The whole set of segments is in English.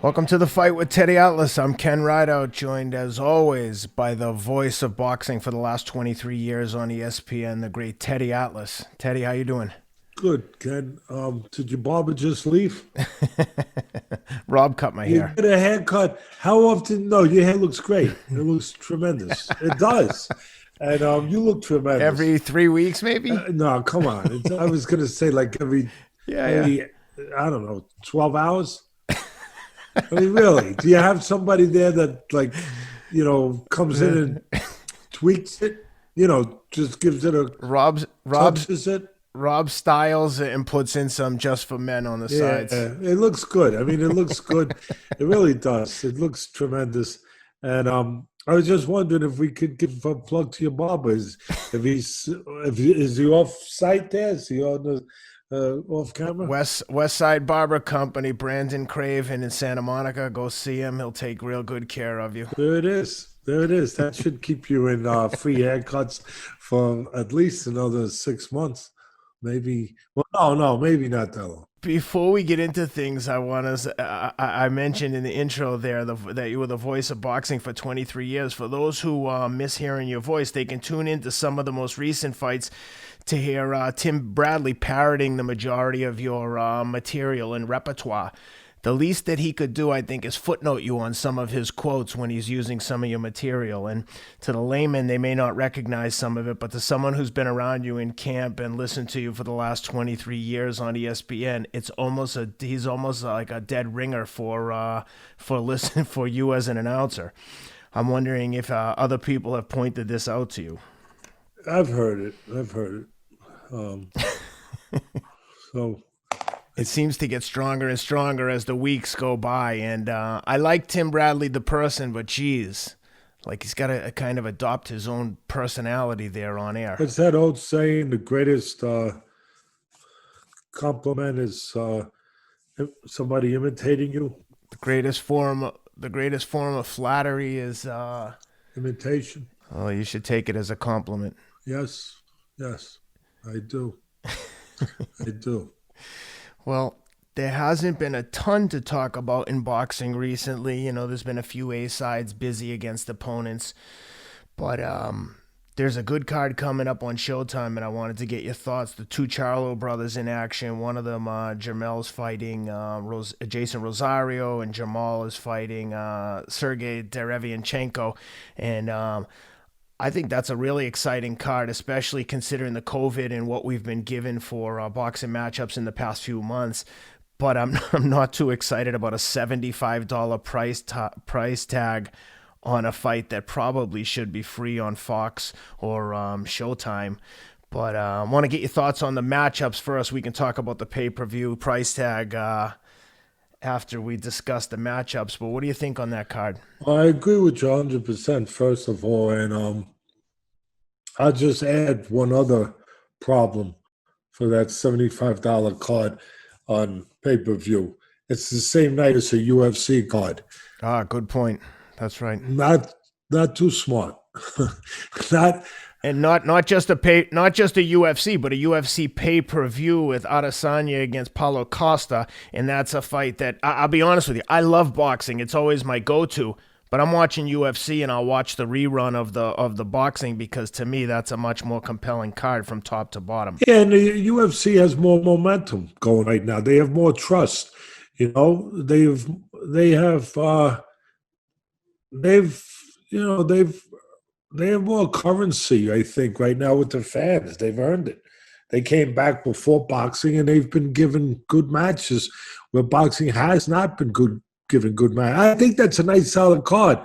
Welcome to the Fight with Teddy Atlas. I'm Ken Rideout, joined as always by the voice of boxing for the last 23 years on ESPN, the great Teddy Atlas. Teddy, how you doing? Good, Ken. Did your barber just leave? Rob cut my You hair. get a haircut. How often? No, your hair looks great. It looks tremendous. It does. And you look tremendous. Every 3 weeks, maybe? No, come on. I was going to say like Yeah. I don't know, 12 hours? I mean, really, do you have somebody there that comes in and tweaks it? Just gives it a touches it? Rob styles it and puts in some just for men on the sides. It looks good. I mean, it looks good. It really does. It looks tremendous. And I was just wondering if we could give a plug to your barber. Is he off site there? Is he on the off camera? West Side Barber Company, Brandon Craven in Santa Monica. Go see him. He'll take real good care of you. There it is. That should keep you in free haircuts for at least another 6 months. Maybe. Well, no, maybe not that long. Before we get into things, I mentioned in the intro there that you were the voice of boxing for 23 years. For those who miss hearing your voice, they can tune into some of the most recent fights to hear Tim Bradley parroting the majority of your material and repertoire. The least that he could do, I think, is footnote you on some of his quotes when he's using some of your material. And to the layman, they may not recognize some of it, but to someone who's been around you in camp and listened to you for the last 23 years on ESPN, he's almost like a dead ringer for you as an announcer. I'm wondering if other people have pointed this out to you. I've heard it. So. It seems to get stronger and stronger as the weeks go by. And I like Tim Bradley, the person, but geez, like he's got to kind of adopt his own personality there on air. It's that old saying, the greatest compliment is somebody imitating you. The greatest form of flattery is imitation. Oh, you should take it as a compliment. Yes, I do. I do. Well, there hasn't been a ton to talk about in boxing recently. There's been a few A-sides busy against opponents. But there's a good card coming up on Showtime, and I wanted to get your thoughts. The two Charlo brothers in action. One of them, Jermell's fighting Jeison Rosario, and Jermall is fighting Sergiy Derevyanchenko. And I think that's a really exciting card, especially considering the COVID and what we've been given for boxing matchups in the past few months. But I'm not too excited about a $75 price tag on a fight that probably should be free on Fox or Showtime. But I want to get your thoughts on the matchups first. We can talk about the pay-per-view price tag after we discuss the matchups. But what do you think on that card? I agree with you 100%, first of all. And I'll just add one other problem for that $75 card on pay-per-view. It's the same night as a UFC card. Good point. That's right. Not too smart. Not just a UFC, but a UFC pay-per-view with Adesanya against Paulo Costa, and that's a fight that I'll be honest with you, I love boxing. It's always my go-to, but I'm watching UFC and I'll watch the rerun of the boxing because to me that's a much more compelling card from top to bottom. Yeah, and the UFC has more momentum going right now. They have more trust. They've more currency, I think, right now with the fans. They've earned it. They came back before boxing, and they've been given good matches where boxing has not been given good matches. I think that's a nice, solid card,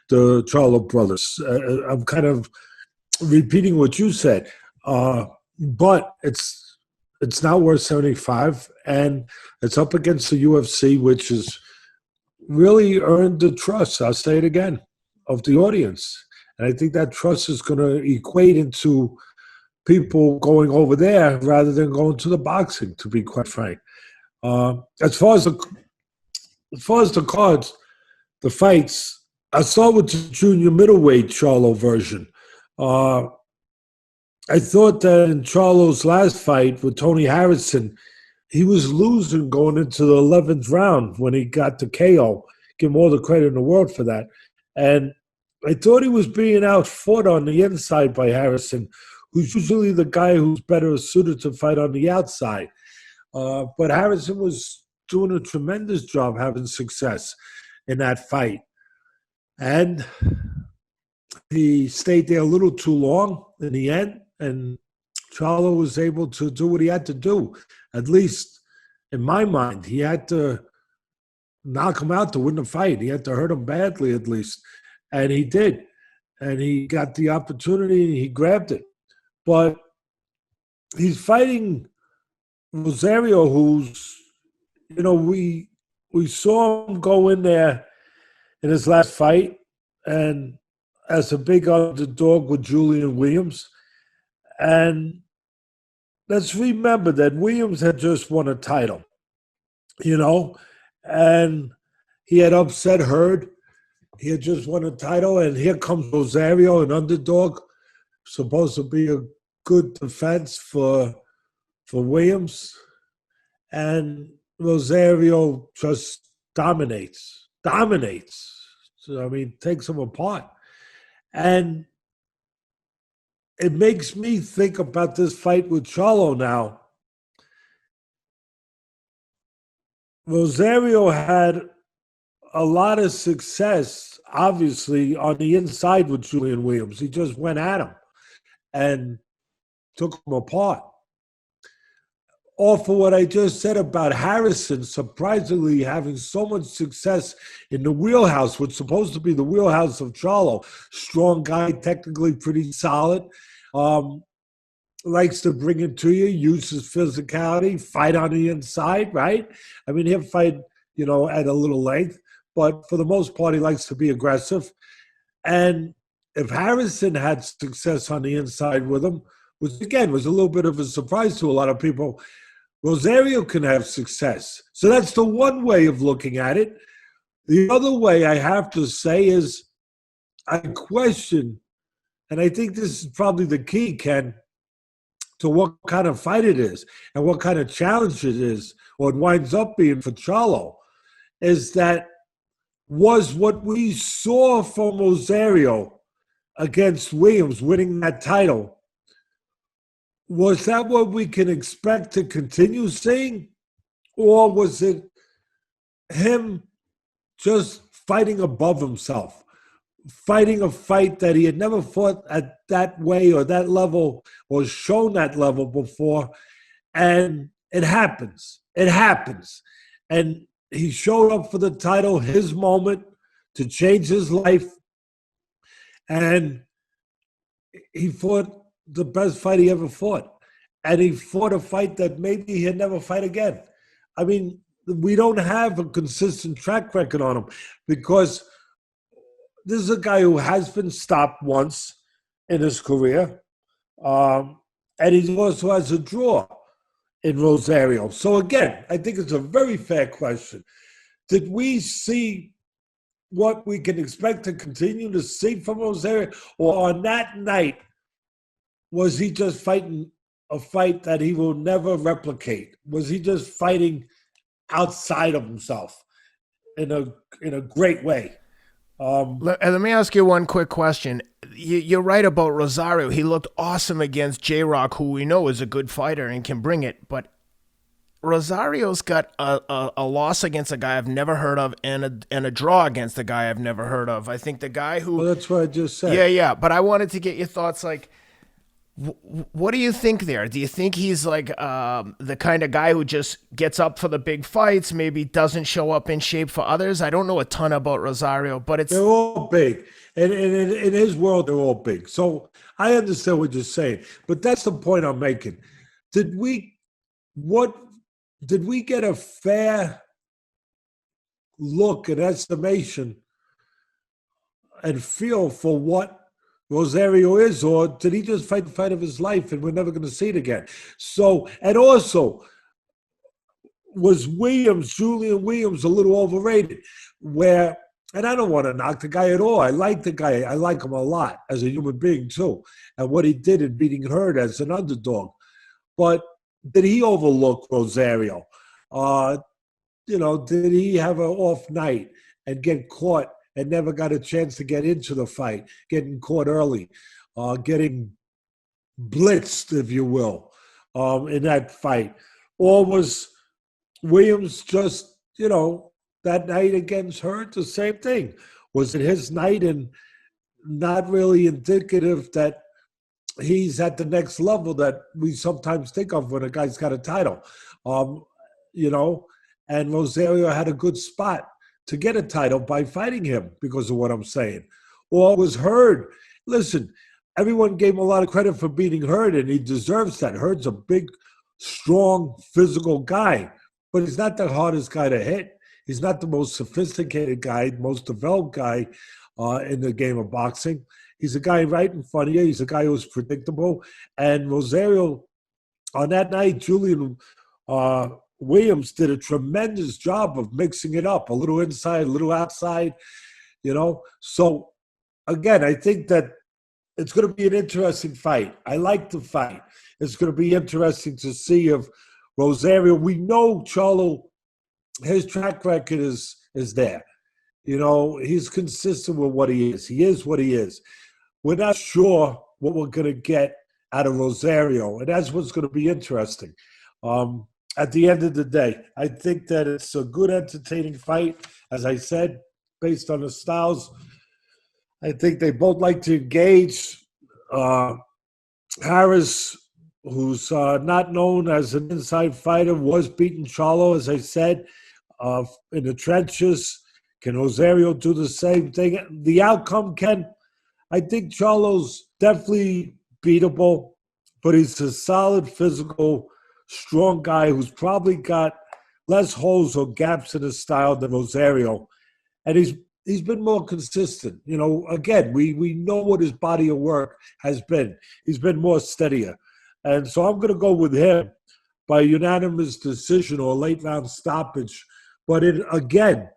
the Charlo brothers. I'm kind of repeating what you said, but it's not worth 75, and it's up against the UFC, which has really earned the trust. I'll say it again, of the audience. And I think that trust is going to equate into people going over there rather than going to the boxing, to be quite frank. As far as the cards, the fights, I'll start with the junior middleweight Charlo version. I thought that in Charlo's last fight with Tony Harrison, he was losing going into the 11th round when he got the KO. Give him all the credit in the world for that. And I thought he was being outfought on the inside by Harrison, who's usually the guy who's better suited to fight on the outside. But Harrison was doing a tremendous job having success in that fight. And he stayed there a little too long in the end, and Charlo was able to do what he had to do. At least in my mind, he had to knock him out to win the fight. He had to hurt him badly at least. And he did. And he got the opportunity and he grabbed it. But he's fighting Rosario, who's, we saw him go in there in his last fight and as a big underdog with Julian Williams. And let's remember that Williams had just won a title, and he had upset Hurd. He had just won a title, and here comes Rosario, an underdog, supposed to be a good defense for Williams. And Rosario just dominates. So, takes him apart. And it makes me think about this fight with Charlo now. Rosario had a lot of success, obviously, on the inside with Julian Williams. He just went at him and took him apart. All for what I just said about Harrison surprisingly having so much success in the wheelhouse, what's supposed to be the wheelhouse of Charlo. Strong guy, technically pretty solid. Likes to bring it to you, use his physicality, fight on the inside, right? He'll fight, at a little length, but for the most part, he likes to be aggressive. And if Harrison had success on the inside with him, which again was a little bit of a surprise to a lot of people, Rosario can have success. So that's the one way of looking at it. The other way I have to say is I question, and I think this is probably the key, Ken, to what kind of fight it is and what kind of challenge it is, or it winds up being for Charlo, is that was what we saw from Rosario against Williams winning that title, was that what we can expect to continue seeing? Or was it him just fighting above himself, fighting a fight that he had never fought at that way or that level or shown that level before? And it happens. It happens. And he showed up for the title, his moment to change his life. And he fought the best fight he ever fought. And he fought a fight that maybe he'd never fight again. We don't have a consistent track record on him because this is a guy who has been stopped once in his career. And he also has a draw in Rosario. So again, I think it's a very fair question. Did we see what we can expect to continue to see from Rosario? Or on that night, was he just fighting a fight that he will never replicate? Was he just fighting outside of himself in a great way? Let me ask you one quick question. You're right about Rosario. He looked awesome against J-Rock, who we know is a good fighter and can bring it. But Rosario's got a loss against a guy I've never heard of and a draw against a guy I've never heard of. I think the guy who... Well, that's what I just said. Yeah. But I wanted to get your thoughts, what do you think there? Do you think he's the kind of guy who just gets up for the big fights, maybe doesn't show up in shape for others? I don't know a ton about Rosario, but they're all big. And in his world, they're all big. So I understand what you're saying. But that's the point I'm making. Did we get a fair look and estimation and feel for what Rosario is, or did he just fight the fight of his life and we're never going to see it again? So, and also, was Julian Williams, a little overrated? And I don't want to knock the guy at all. I like the guy. I like him a lot as a human being too, and what he did in beating Hurd as an underdog. But did he overlook Rosario? Uh, did he have an off night and get caught and never got a chance to get into the fight, getting caught early, getting blitzed, if you will, in that fight? Or was Williams just, that night against Hurt, the same thing? Was it his night and not really indicative that he's at the next level that we sometimes think of when a guy's got a title? Um, you know, and Rosario had a good spot to get a title by fighting him because of what I'm saying. Or was Hurd. Listen, everyone gave him a lot of credit for beating Hurd, and he deserves that. Hurd's a big, strong, physical guy, but he's not the hardest guy to hit. He's not the most sophisticated guy, most developed guy in the game of boxing. He's a guy right in front of you. He's a guy who's predictable. And Rosario, on that night, Julian Williams did a tremendous job of mixing it up, a little inside, a little outside, So, again, I think that it's going to be an interesting fight. I like the fight. It's going to be interesting to see if Rosario, we know Charlo, his track record is there. He's consistent with what he is. He is what he is. We're not sure what we're going to get out of Rosario, and that's what's going to be interesting. At the end of the day, I think that it's a good, entertaining fight. As I said, based on the styles, I think they both like to engage. Harris, who's not known as an inside fighter, was beating Charlo, as I said, in the trenches. Can Rosario do the same thing? The outcome, Ken, I think Charlo's definitely beatable, but he's a solid, physical, strong guy who's probably got less holes or gaps in his style than Rosario. And he's been more consistent. Again, we know what his body of work has been. He's been more steadier. And so I'm going to go with him by unanimous decision or late round stoppage. But again,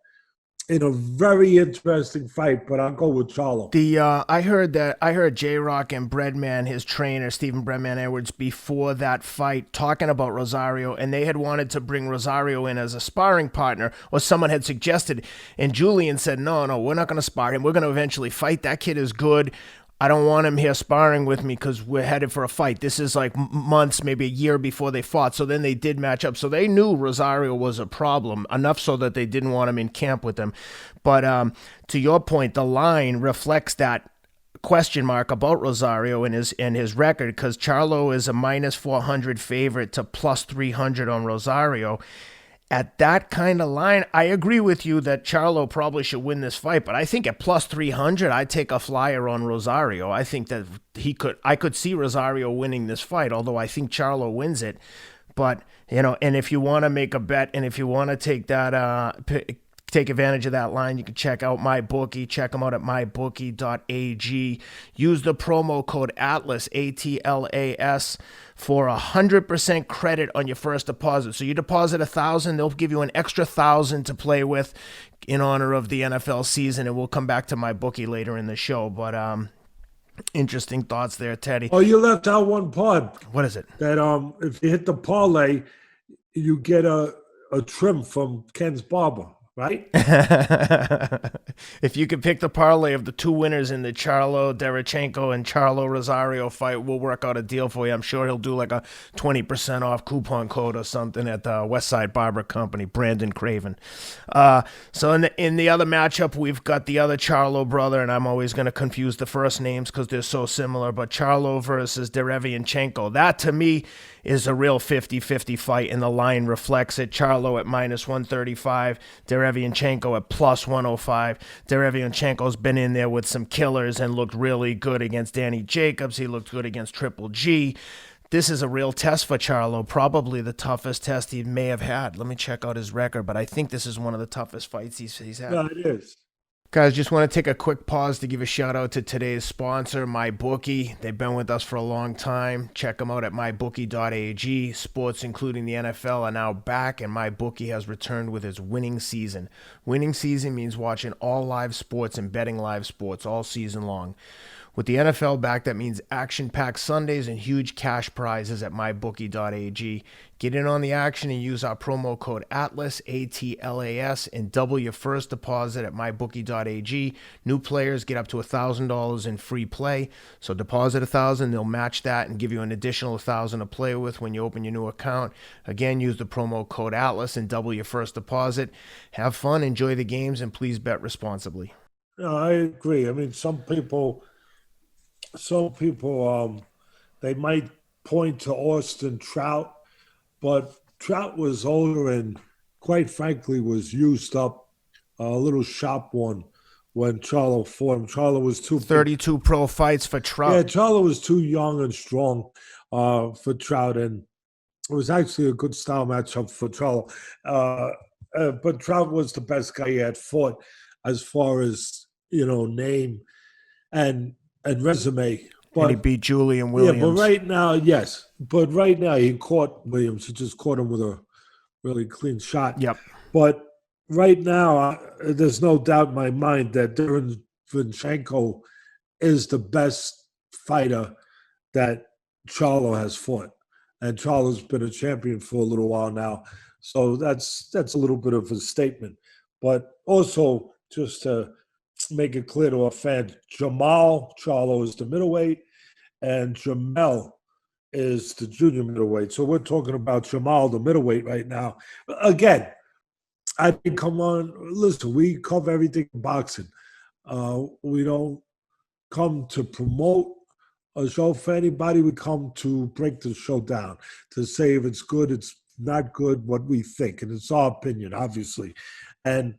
in a very interesting fight, but I'll go with Charlo. I heard J-Rock and Breadman, his trainer, Stephen Breadman Edwards, before that fight talking about Rosario, and they had wanted to bring Rosario in as a sparring partner, or someone had suggested, and Julian said, no, we're not going to spar him. We're going to eventually fight. That kid is good. I don't want him here sparring with me because we're headed for a fight. This is like months, maybe a year before they fought. So then they did match up. So they knew Rosario was a problem, enough so that they didn't want him in camp with them. But to your point, the line reflects that question mark about Rosario and his record, because Charlo is a minus 400 favorite to plus 300 on Rosario. At that kind of line, I agree with you that Charlo probably should win this fight, but I think at plus 300, I'd take a flyer on Rosario. I think that I could see Rosario winning this fight, although I think Charlo wins it. But, and if you want to make a bet, and if you want to take that, take advantage of that line, you can check out MyBookie. Check them out at mybookie.ag. Use the promo code ATLAS, ATLAS, for 100% credit on your first deposit. So you deposit $1,000, they'll give you an extra $1,000 to play with in honor of the NFL season, and we'll come back to MyBookie later in the show. But interesting thoughts there, Teddy. Oh, you left out one part. What is it? That if you hit the parlay, you get a trim from Ken's barber. Right? If you could pick the parlay of the two winners in the Charlo Derevyanchenko and Charlo Rosario fight, we'll work out a deal for you. I'm sure he'll do like a 20% off coupon code or something at the Westside Barber Company, Brandon Craven. So in the other matchup, we've got the other Charlo brother, and I'm always going to confuse the first names because they're so similar, but Charlo versus Derevyanchenko. That, to me, is a real 50-50 fight, and the line reflects it. Charlo at minus 135, Derevyanchenko at plus 105. Derevyanchenko's been in there with some killers and looked really good against Danny Jacobs. He looked good against Triple G. This is a real test for Charlo, probably the toughest test he may have had. Let me check out his record, but I think this is one of the toughest fights he's had. Yeah, it is. Guys, just want to take a quick pause to give a shout out to today's sponsor, MyBookie. They've been with us for a long time. Check them out at mybookie.ag. Sports, including the NFL, are now back, and MyBookie has returned with its winning season. Winning season means watching all live sports and betting live sports all season long. With the NFL back, that means action-packed Sundays and huge cash prizes at mybookie.ag. Get in on the action and use our promo code ATLAS, ATLAS, and double your first deposit at mybookie.ag. New players get up to $1,000 in free play. So deposit $1,000, they'll match that and give you an additional $1,000 to play with when you open your new account. Again, use the promo code ATLAS and double your first deposit. Have fun, enjoy the games, and please bet responsibly. No, I agree. I mean, some people, they might point to Austin Trout, but Trout was older and, quite frankly, was used up. A little shop one when Charlo fought him. Charlo was 32 pro fights for Trout. Yeah, Charlo was too young and strong for Trout, and it was actually a good style matchup for Charlo. But Trout was the best guy he had fought as far as, name and resume. But, and he beat Julian Williams. Yeah, but right now, yes. But right now he caught Williams. He just caught him with a really clean shot. Yep. But right now, there's no doubt in my mind that Derevyanchenko is the best fighter that Charlo has fought. And Charlo's been a champion for a little while now. So that's a little bit of a statement. But also, just to make it clear to our fans, Jermall Charlo is the middleweight, and Jamel is the junior middleweight. So we're talking about Jermall, the middleweight, right now. Again, I think, come on, listen, we cover everything in boxing. We don't come to promote a show for anybody. We come to break the show down, to say if it's good, it's not good, what we think. And it's our opinion, obviously. And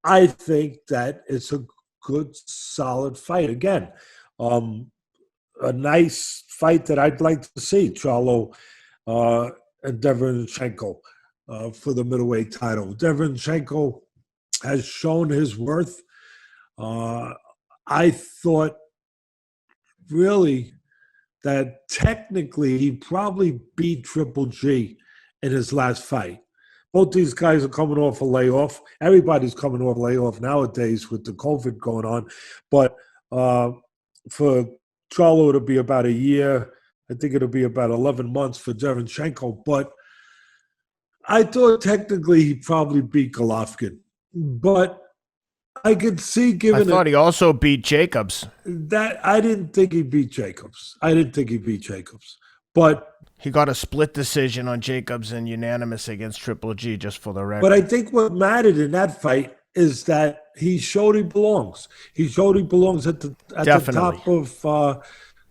I think that it's a good, solid fight. Again, a nice fight that I'd like to see, Charlo and Derevyanchenko for the middleweight title. Derevyanchenko has shown his worth. I thought really that technically he probably beat Triple G in his last fight. Both these guys are coming off a layoff. Everybody's coming off a layoff nowadays with the COVID going on. But for Charlo, it'll be about a year. I think it'll be about 11 months for Derevyanchenko. But I thought technically he probably beat Golovkin. But I could see I thought he also beat Jacobs. I didn't think he beat Jacobs. But he got a split decision on Jacobs and unanimous against Triple G, just for the record. But I think what mattered in that fight is that he showed he belongs. He showed he belongs at the top of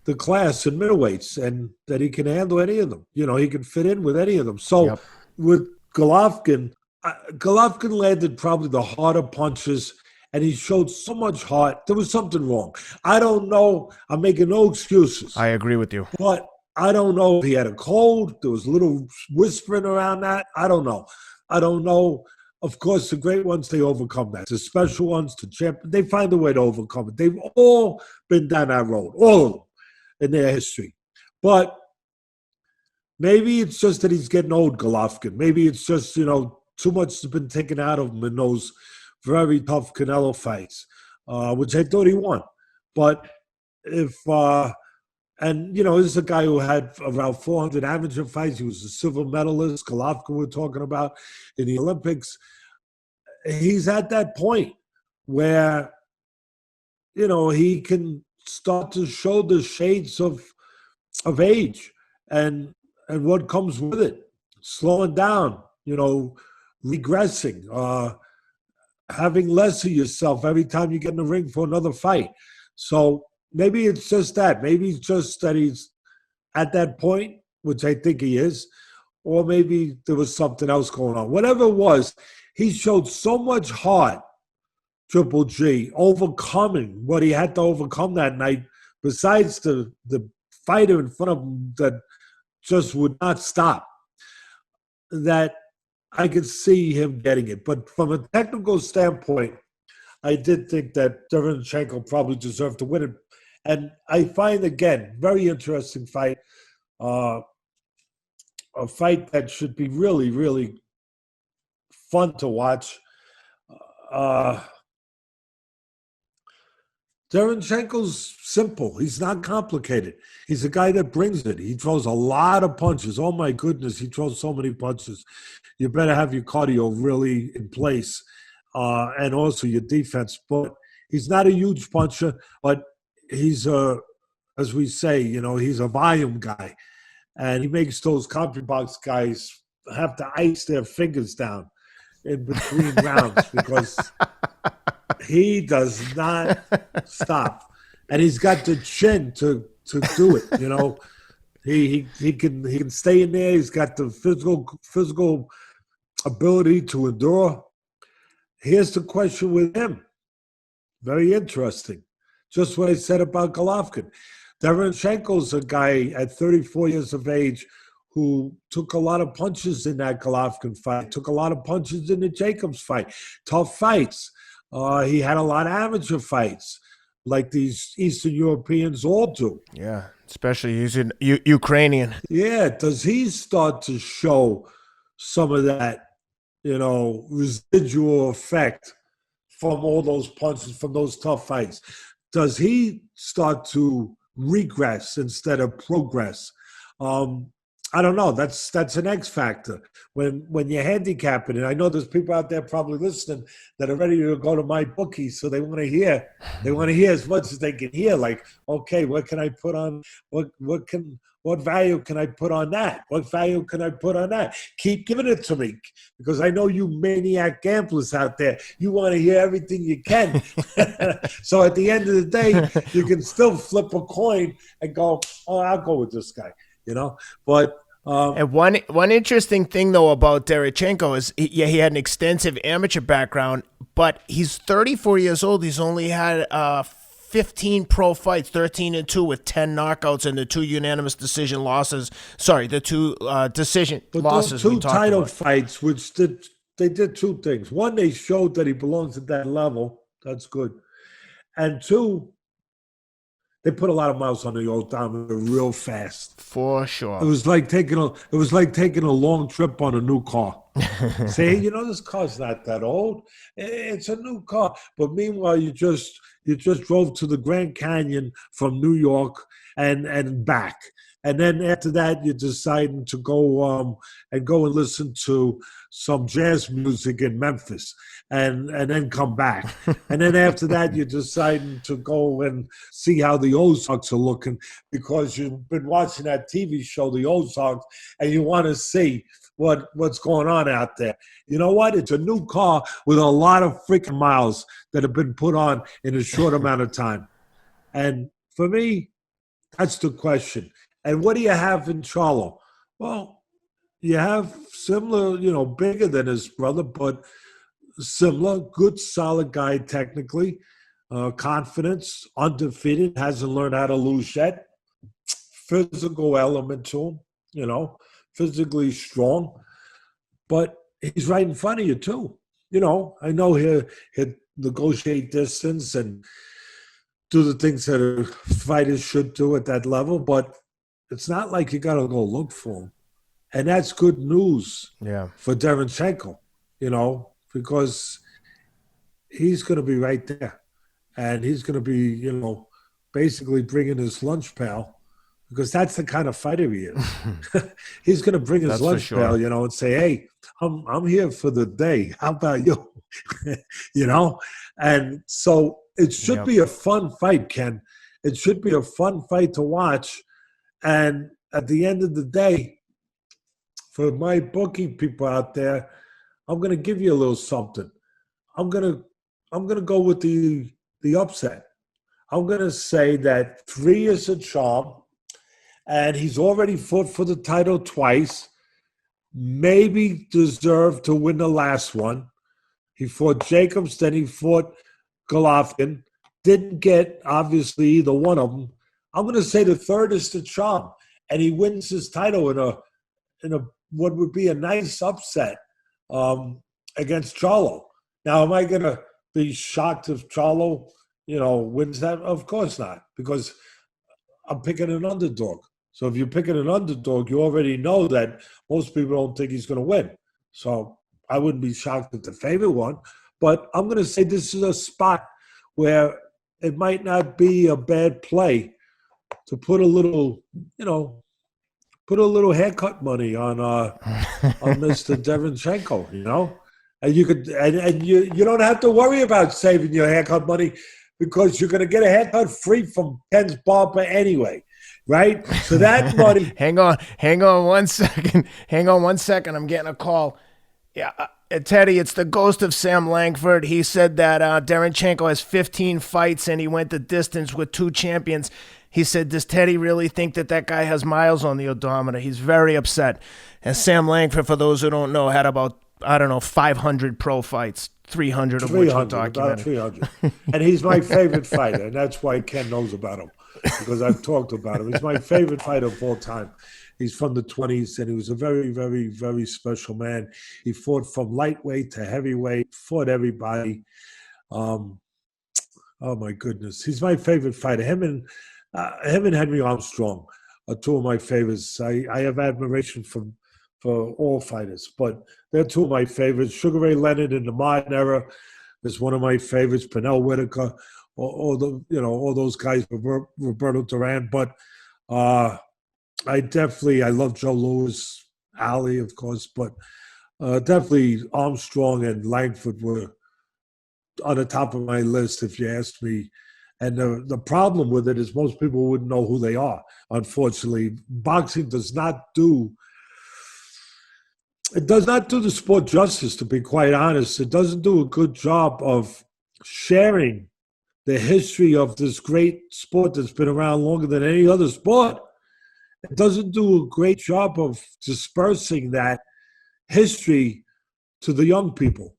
the class in middleweights, and that he can handle any of them. He can fit in with any of them. So with Golovkin landed probably the harder punches, and he showed so much heart. There was something wrong. I don't know. I'm making no excuses. I agree with you. But I don't know if he had a cold. There was a little whispering around that. I don't know. Of course, the great ones, they overcome that. The special ones, the champion, they find a way to overcome it. They've all been down that road, all of them, in their history. But maybe it's just that he's getting old, Golovkin. Maybe it's just, too much has been taken out of him in those very tough Canelo fights, which I thought he won. But if and, this is a guy who had around 400 amateur fights. He was a silver medalist. Golovkin we're talking about in the Olympics. He's at that point where, he can start to show the shades of age and what comes with it. Slowing down, regressing, having less of yourself every time you get in the ring for another fight. So maybe it's just that. Maybe it's just that he's at that point, which I think he is, or maybe there was something else going on. Whatever it was, he showed so much heart, Triple G, overcoming what he had to overcome that night, besides the fighter in front of him that just would not stop, that I could see him getting it. But from a technical standpoint, I did think that Derevyanchenko probably deserved to win it. And I find, again, very interesting fight, a fight that should be really, really fun to watch. Derevyanchenko's simple. He's not complicated. He's a guy that brings it. He throws a lot of punches. Oh, my goodness, he throws so many punches. You better have your cardio really in place and also your defense. But he's not a huge puncher, but he's as we say, he's a volume guy. And he makes those country box guys have to ice their fingers down in between rounds because he does not stop. And he's got the chin to do it, He can stay in there. He's got the physical ability to endure. Here's the question with him. Very interesting. Just what I said about Golovkin. Derevyanchenko's a guy at 34 years of age who took a lot of punches in that Golovkin fight, took a lot of punches in the Jacobs fight. Tough fights. He had a lot of amateur fights, like these Eastern Europeans all do. Yeah, especially he's Ukrainian. Yeah, does he start to show some of that, residual effect from all those punches, from those tough fights? Does he start to regress instead of progress? I don't know. That's an X factor. When you're handicapping, and I know there's people out there probably listening that are ready to go to my bookie, so they want to hear as much as they can hear. Like, okay, what can I put on? What value can I put on that? What value can I put on that? Keep giving it to me, because I know you maniac gamblers out there. You want to hear everything you can. So at the end of the day, you can still flip a coin and go, oh, I'll go with this guy. But and one interesting thing though about Derevyanchenko is he had an extensive amateur background, but he's 34 years old. He's only had 15 pro fights, 13-2 with 10 knockouts and the 2 unanimous decision losses. Sorry, the 2 decision losses. Those 2 title fights, which they did 2 things. One, they showed that he belongs at that level. That's good. And 2, they put a lot of miles on the odometer real fast. For sure. It was like taking a long trip on a new car. Say, this car's not that old. It's a new car. But meanwhile, you just drove to the Grand Canyon from New York and back. And then after that, you're deciding to go and listen to some jazz music in Memphis, and then come back. And then after that, you're deciding to go and see how the Ozarks are looking, because you've been watching that TV show, The Ozarks, and you want to see what's going on out there. You know what? It's a new car with a lot of freaking miles that have been put on in a short amount of time. And for me, that's the question. And what do you have in Charlo? Well, you have similar, bigger than his brother, but similar, good, solid guy technically, confidence, undefeated, hasn't learned how to lose yet. Physical element to him, physically strong. But he's right in front of you too. I know he'll negotiate distance and do the things that fighters should do at that level, but it's not like you got to go look for him. And that's good news for Derevyanchenko, because he's going to be right there. And he's going to be, basically bringing his lunch pail, because that's the kind of fighter he is. He's going to bring his lunch pail, and say, hey, I'm here for the day. How about you? And so it should be a fun fight, Ken. It should be a fun fight to watch. And at the end of the day, for my booking people out there, I'm going to give you a little something. I'm going to go with the upset. I'm going to say that 3 is a charm, and he's already fought for the title twice. Maybe deserved to win the last one. He fought Jacobs, then he fought Golovkin. Didn't get, obviously, either one of them. I'm going to say the 3rd is the charm, and he wins his title in a what would be a nice upset against Charlo. Now, am I going to be shocked if Charlo, wins that? Of course not, because I'm picking an underdog. So if you're picking an underdog, you already know that most people don't think he's going to win. So I wouldn't be shocked if the favorite won. But I'm going to say this is a spot where it might not be a bad play to put a little, put a little haircut money on Mr. Derevyanchenko, and you don't have to worry about saving your haircut money because you're going to get a haircut free from Ken's barber anyway, right? So that money. Hang on 1 second. Hang on 1 second. I'm getting a call. Yeah, Teddy, it's the ghost of Sam Langford. He said that Derevyanchenko has 15 fights and he went the distance with 2 champions. He said, does Teddy really think that guy has miles on the odometer? He's very upset. And Sam Langford, for those who don't know, had about, 500 pro fights, 300 of which were documented. About 300. And he's my favorite fighter, and that's why Ken knows about him, because I've talked about him. He's my favorite fighter of all time. He's from the 20s, and he was a very, very, very special man. He fought from lightweight to heavyweight, fought everybody. Oh, my goodness. He's my favorite fighter. Him and Henry Armstrong are 2 of my favorites. I have admiration for all fighters, but they're 2 of my favorites. Sugar Ray Leonard in the modern era is one of my favorites. Pernell Whitaker, all those guys, Roberto Duran. But I love Joe Louis, Ali, of course, but definitely Armstrong and Langford were on the top of my list, if you ask me. And the problem with it is most people wouldn't know who they are, unfortunately. Boxing does not do the sport justice, to be quite honest. It doesn't do a good job of sharing the history of this great sport that's been around longer than any other sport. It doesn't do a great job of dispersing that history to the young people.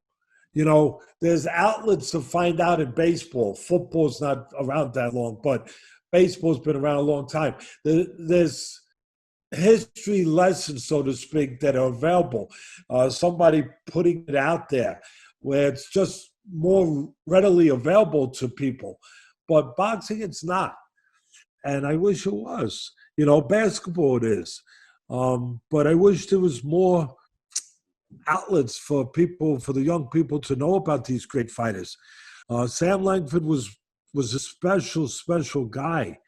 There's outlets to find out in baseball. Football's not around that long, but baseball's been around a long time. There's history lessons, so to speak, that are available. Somebody putting it out there where it's just more readily available to people. But boxing, it's not. And I wish it was. Basketball it is. But I wish there was more outlets for the young people to know about these great fighters. Sam Langford was a special, special guy.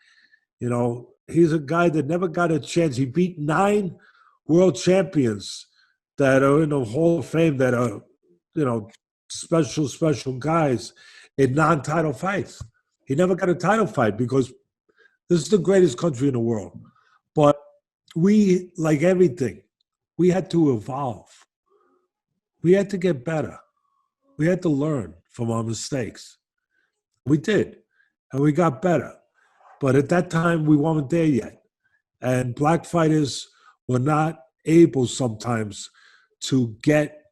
He's a guy that never got a chance. He beat 9 world champions that are in the Hall of Fame that are, special, special guys in non-title fights. He never got a title fight because this is the greatest country in the world. But we, like everything, we had to evolve. We had to get better. We had to learn from our mistakes. We did, and we got better. But at that time, we weren't there yet. And black fighters were not able sometimes to get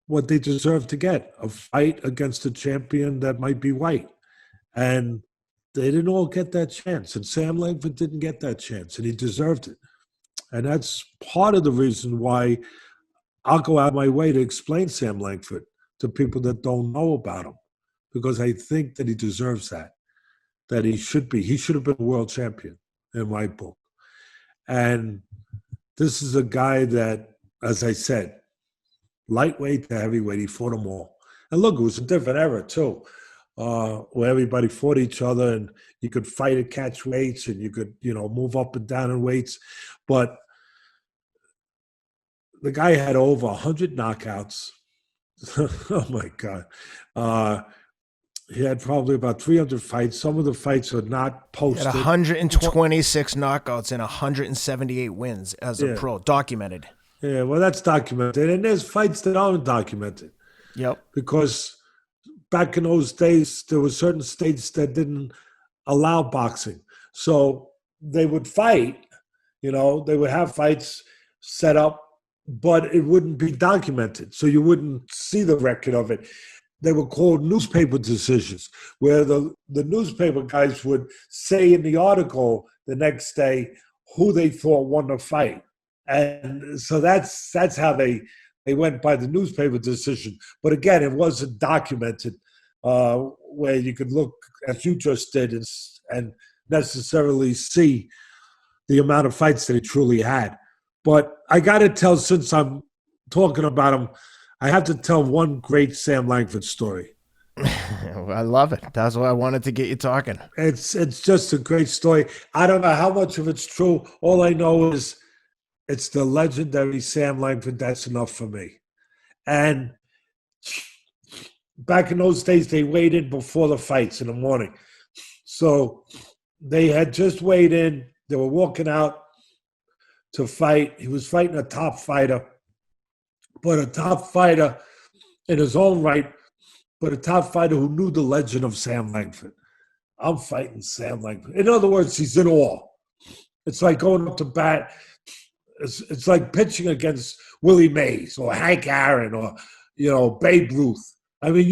what they deserve to get, a fight against a champion that might be white. And they didn't all get that chance. And Sam Langford didn't get that chance, and he deserved it. And that's part of the reason why I'll go out of my way to explain Sam Langford to people that don't know about him, because I think that he deserves that he should be. He should have been a world champion in my book. And this is a guy that, as I said, lightweight to heavyweight, he fought them all. And look, it was a different era too, where everybody fought each other and you could fight at catch weights and you could, move up and down in weights. But the guy had over 100 knockouts. Oh my God. He had probably about 300 fights. Some of the fights are not posted. He had 126 knockouts and 178 wins as a pro, documented. Yeah, well, that's documented. And there's fights that aren't documented. Yep. Because back in those days, there were certain states that didn't allow boxing. So they would fight, they would have fights set up, but it wouldn't be documented. So you wouldn't see the record of it. They were called newspaper decisions, where the newspaper guys would say in the article the next day who they thought won the fight. And so that's how they went by the newspaper decision. But again, it wasn't documented where you could look, as you just did, and necessarily see the amount of fights that he truly had. But I got to tell, since I'm talking about him, I have to tell one great Sam Langford story. I love it. That's why I wanted to get you talking. It's just a great story. I don't know how much of it's true. All I know is it's the legendary Sam Langford. That's enough for me. And back in those days, they weighed in before the fights in the morning. So they had just weighed in. They were walking out to fight. He was fighting a top fighter, but a top fighter in his own right, but a top fighter who knew the legend of Sam Langford. I'm fighting Sam Langford. In other words, he's in awe. It's like going up to bat. It's like pitching against Willie Mays or Hank Aaron or, Babe Ruth. I mean,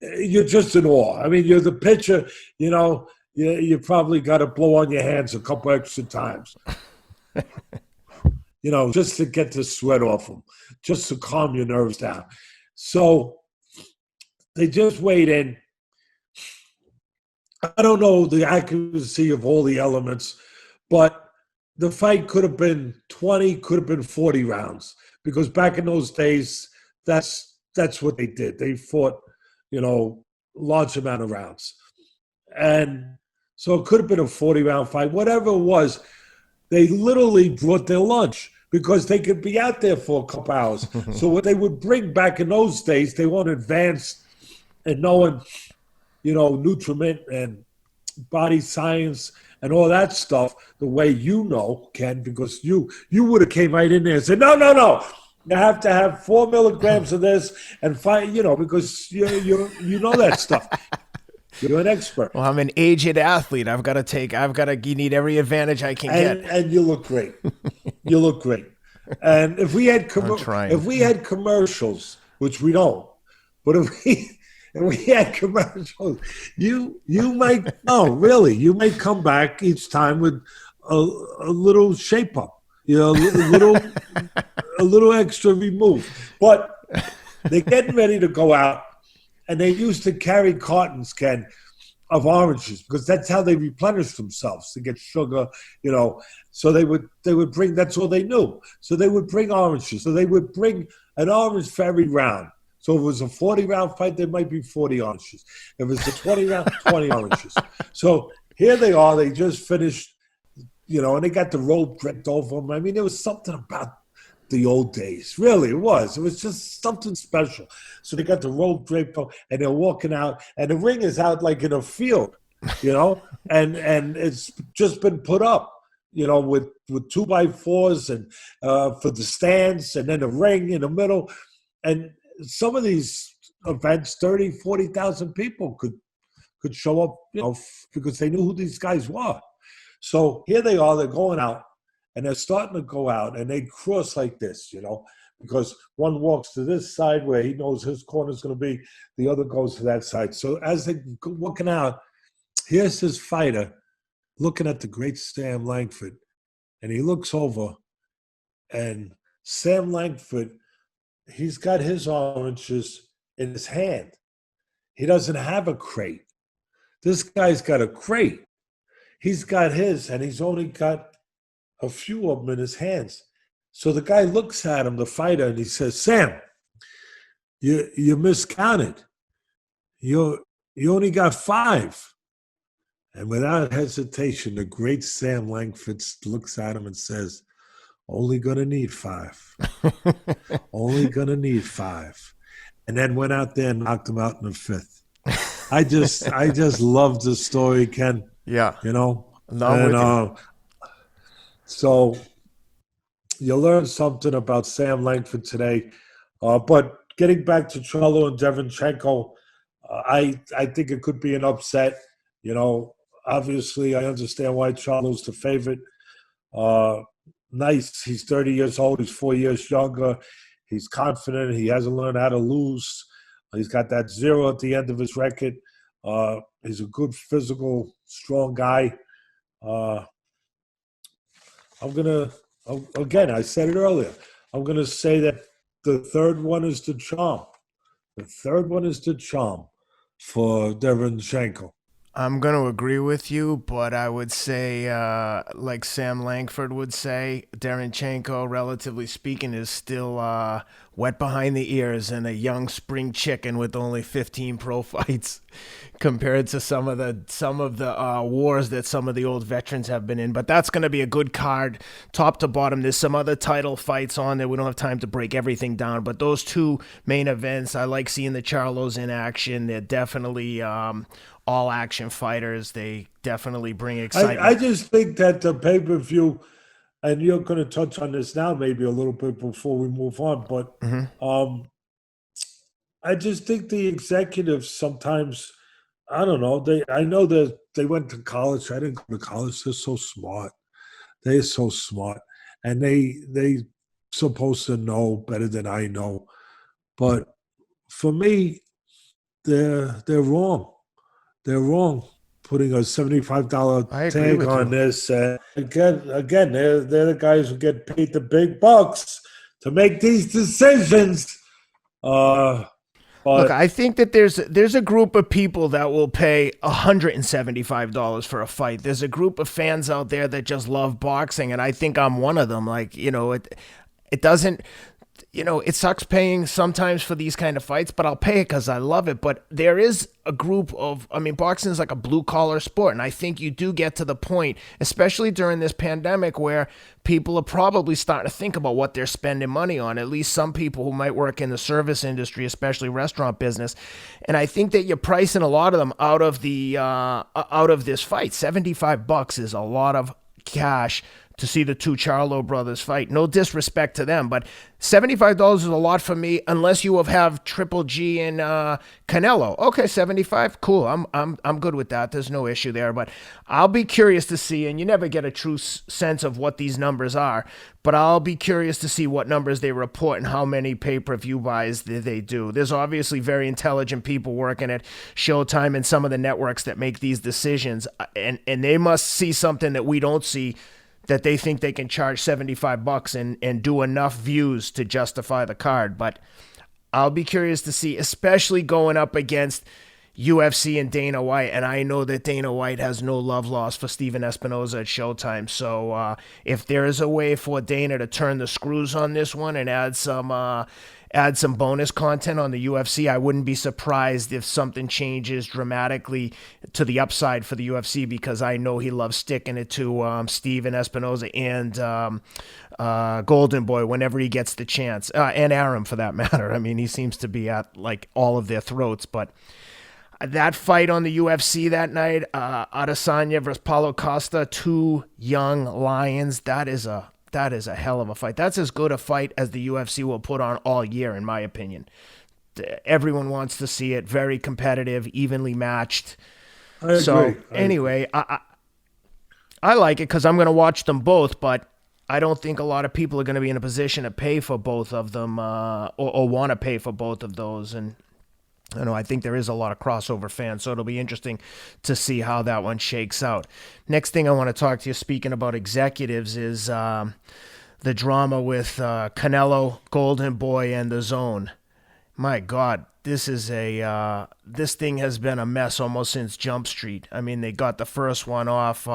you're just in awe. I mean, you're the pitcher, you probably got to blow on your hands a couple extra times, just to get the sweat off them, just to calm your nerves down. So they just weighed in. I don't know the accuracy of all the elements, but the fight could have been 20, could have been 40 rounds, because back in those days, that's what they did. They fought, large amount of rounds. And so it could have been a 40-round fight. Whatever it was, they literally brought their lunch because they could be out there for a couple hours. So what they would bring back in those days, they weren't advanced and knowing, nutriment and body science and all that stuff the way Ken, because you would have came right in there and said, no. You have to have 4 milligrams of this and 5, because you know that stuff. You're an expert. Well, I'm an aged athlete. You need every advantage I can get. And you look great. You look great. And if we had commercials, which we don't, but if we had commercials, you might, you might come back each time with a little shape up, a little extra remove. But they're getting ready to go out, and they used to carry cartons, Ken, of oranges, because that's how they replenish themselves, to get sugar, So they would bring, that's all they knew. So they would bring oranges. So they would bring an orange for every round. So if it was a 40-round fight, there might be 40 oranges. If it's a 20-round, 20 oranges. So here they are. They just finished, and they got the robe draped over them. I mean, there was something about the old days. Really, it was. It was just something special. So they got the robe draped over, and they're walking out, and the ring is out like in a field, and it's just been put up, with 2x4s and for the stands, and then a ring in the middle. And some of these events, 30, 40,000 people could show up, because they knew who these guys were. So here they are, they're going out, and they're starting to go out, and they cross like this, because one walks to this side where he knows his corner is going to be, the other goes to that side. So as they're walking out, here's this fighter looking at the great Sam Langford, and he looks over, and Sam Langford, he's got his oranges in his hand. He doesn't have a crate. This guy's got a crate. He's got his, and he's only got a few of them in his hands. So the guy looks at him, the fighter, and he says, Sam, you miscounted. You only got 5. And without hesitation, the great Sam Langford looks at him and says, only going to need 5. Only going to need 5. And then went out there and knocked him out in the 5th. I just love the story, Ken. Yeah. So you learned something about Sam Langford today. But getting back to Charlo and Derevyanchenko, I think it could be an upset. Obviously, I understand why Charlo's the favorite. Nice. He's 30 years old. He's 4 years younger. He's confident. He hasn't learned how to lose. He's got that 0 at the end of his record. He's a good physical, strong guy. Again, I said it earlier, I'm going to say that the third one is the charm. The third one is the charm for Derevyanchenko. I'm going to agree with you, but I would say, like Sam Langford would say, Derevyanchenko, relatively speaking, is still wet behind the ears and a young spring chicken with only 15 pro fights compared to some of the wars that some of the old veterans have been in. But that's going to be a good card, top to bottom. There's some other title fights on there. We don't have time to break everything down, but those two main events, I like seeing the Charlos in action. They're definitely all action fighters. They definitely bring I excitement. just think that the pay per view, and you're going to touch on this now, maybe a little bit before we move on, but Hmm. um, I just think the executives sometimes, I don't know, I know that they went to college. I didn't go to college. They're so smart. They're so smart, and they supposed to know better than I know. But for me, they're wrong. They're wrong putting a $75 I agree tag with on you. this. Again, they're the guys who get paid the big bucks to make these decisions. Uh, Look, but I think that there's a group of people that will pay $175 for a fight. There's a group of fans out there that just love boxing, and I think I'm one of them. Like, it doesn't, it sucks paying sometimes for these kind of fights, but I'll pay it because I love it. But there is a group of, I mean, boxing is like a blue collar sport. And I think you do get to the point, especially during this pandemic, where people are probably starting to think about what they're spending money on, at least some people who might work in the service industry, especially restaurant business. And I think that you're pricing a lot of them out of this fight. $75 is a lot of cash to see the two Charlo brothers fight. No disrespect to them, but $75 is a lot for me unless you have Triple G and Canelo. Okay, 75, cool. I'm good with that. There's no issue there, but I'll be curious to see, and you never get a true sense of what these numbers are, but I'll be curious to see what numbers they report and how many pay-per-view buys they do. There's obviously very intelligent people working at Showtime and some of the networks that make these decisions, and they must see something that we don't see, that they think they can charge $75 and do enough views to justify the card. But I'll be curious to see, especially going up against UFC and Dana White. And I know that Dana White has no love lost for Steven Espinoza at Showtime. So if there is a way for Dana to turn the screws on this one and add some bonus content on the UFC, I wouldn't be surprised if something changes dramatically to the upside for the UFC, because I know he loves sticking it to Steven Espinoza and Golden Boy whenever he gets the chance, and Arum for that matter. I mean, he seems to be at like all of their throats, but that fight on the UFC that night, Adesanya versus Paulo Costa, two young lions. That is a hell of a fight. That's as good a fight as the UFC will put on all year, in my opinion. Everyone wants to see it. Very competitive, evenly matched. I So agree. I agree. anyway, I like it because I'm going to watch them both, but I don't think a lot of people are going to be in a position to pay for both of them, or want to pay for both of those. And I think there is a lot of crossover fans, so it'll be interesting to see how that one shakes out. Next thing I want to talk to you, speaking about executives, is the drama with Canelo, Golden Boy, and the DAZN. My God, this thing has been a mess almost since Jump Street. I mean, they got the first one off.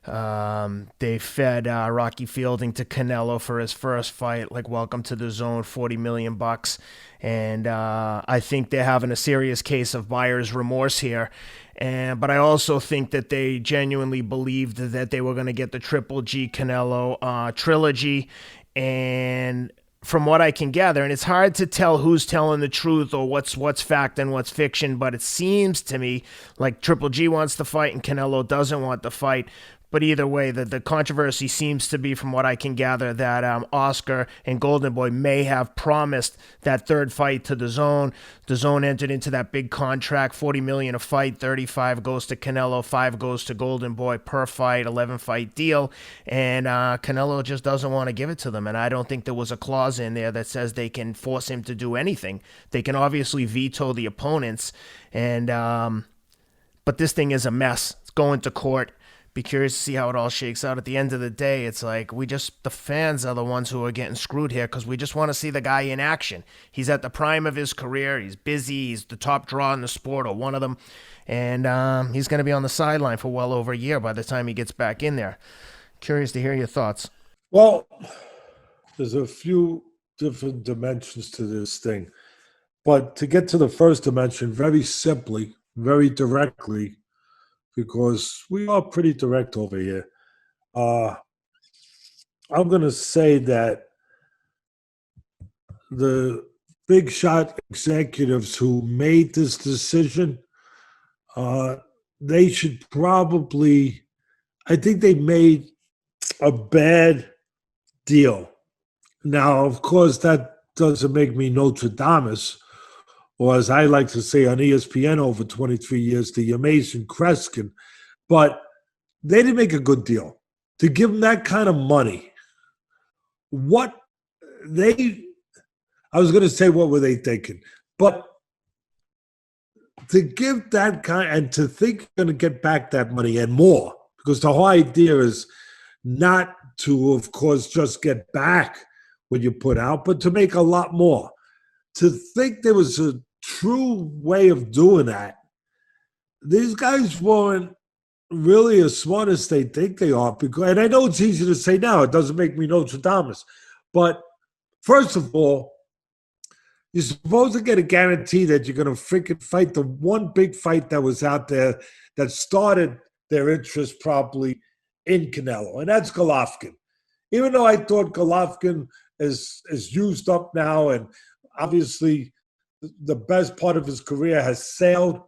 They fed Rocky Fielding to Canelo for his first fight, like welcome to the zone, 40 million bucks, and I think they're having a serious case of buyer's remorse here. But I also think that they genuinely believed that they were going to get the Triple G Canelo trilogy, and from what I can gather, and it's hard to tell who's telling the truth or what's fact and what's fiction, but it seems to me like Triple G wants to fight and Canelo doesn't want to fight. But either way, the controversy seems to be, from what I can gather, that Oscar and Golden Boy may have promised that third fight to the Zone. The Zone entered into that big contract, 40 million a fight, 35 goes to Canelo, 5 goes to Golden Boy per fight, 11 fight deal, and Canelo just doesn't want to give it to them. And I don't think there was a clause in there that says they can force him to do anything. They can obviously veto the opponents, and but this thing is a mess. It's going to court. be curious to see how it all shakes out. At the end of the day, it's like the fans are the ones who are getting screwed here because we just want to see the guy in action. He's at the prime of his career. He's busy. He's the top draw in the sport, or one of them. And he's going to be on the sideline for well over a year by the time he gets back in there. Curious to hear your thoughts. Well, there's a few different dimensions to this thing. But to get to the first dimension, very simply, very directly, because we are pretty direct over here, I'm going to say that the big shot executives who made this decision, they should probably, I think they made a bad deal. Now, of course, that doesn't make me Nostradamus, or as I like to say on ESPN over 23 years, the amazing Kreskin, but they didn't make a good deal. To give them that kind of money, I was going to say, what were they thinking? But to give that kind, and to think you're going to get back that money and more, because the whole idea is not to, of course, just get back what you put out, but to make a lot more. To think there was a true way of doing that, these guys weren't really as smart as they think they are. Because, and I know it's easy to say now, it doesn't make me Nostradamus, but first of all, you're supposed to get a guarantee that you're going to freaking fight the one big fight that was out there that started their interest probably in Canelo, and that's Golovkin. Even though I thought Golovkin is used up now, and obviously the best part of his career has sailed,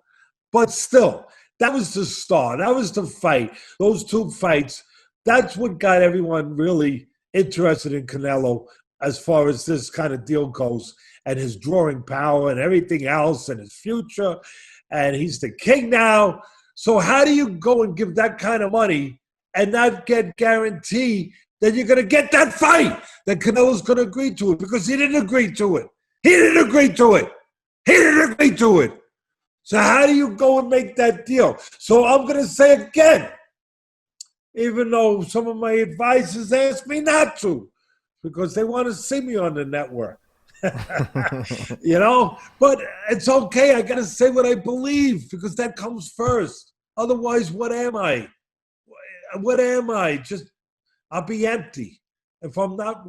but still, that was the start. That was the fight. Those two fights, that's what got everyone really interested in Canelo as far as this kind of deal goes, and his drawing power and everything else and his future, and he's the king now. So how do you go and give that kind of money and not get guarantee that you're going to get that fight, that Canelo's going to agree to it? Because he didn't agree to it. He didn't agree to it. He didn't agree to it. So how do you go and make that deal? So I'm going to say again, even though some of my advisors asked me not to, because they want to see me on the network. You know, but it's okay. I got to say what I believe, because that comes first. Otherwise, what am I? What am I? Just, I'll be empty if I'm not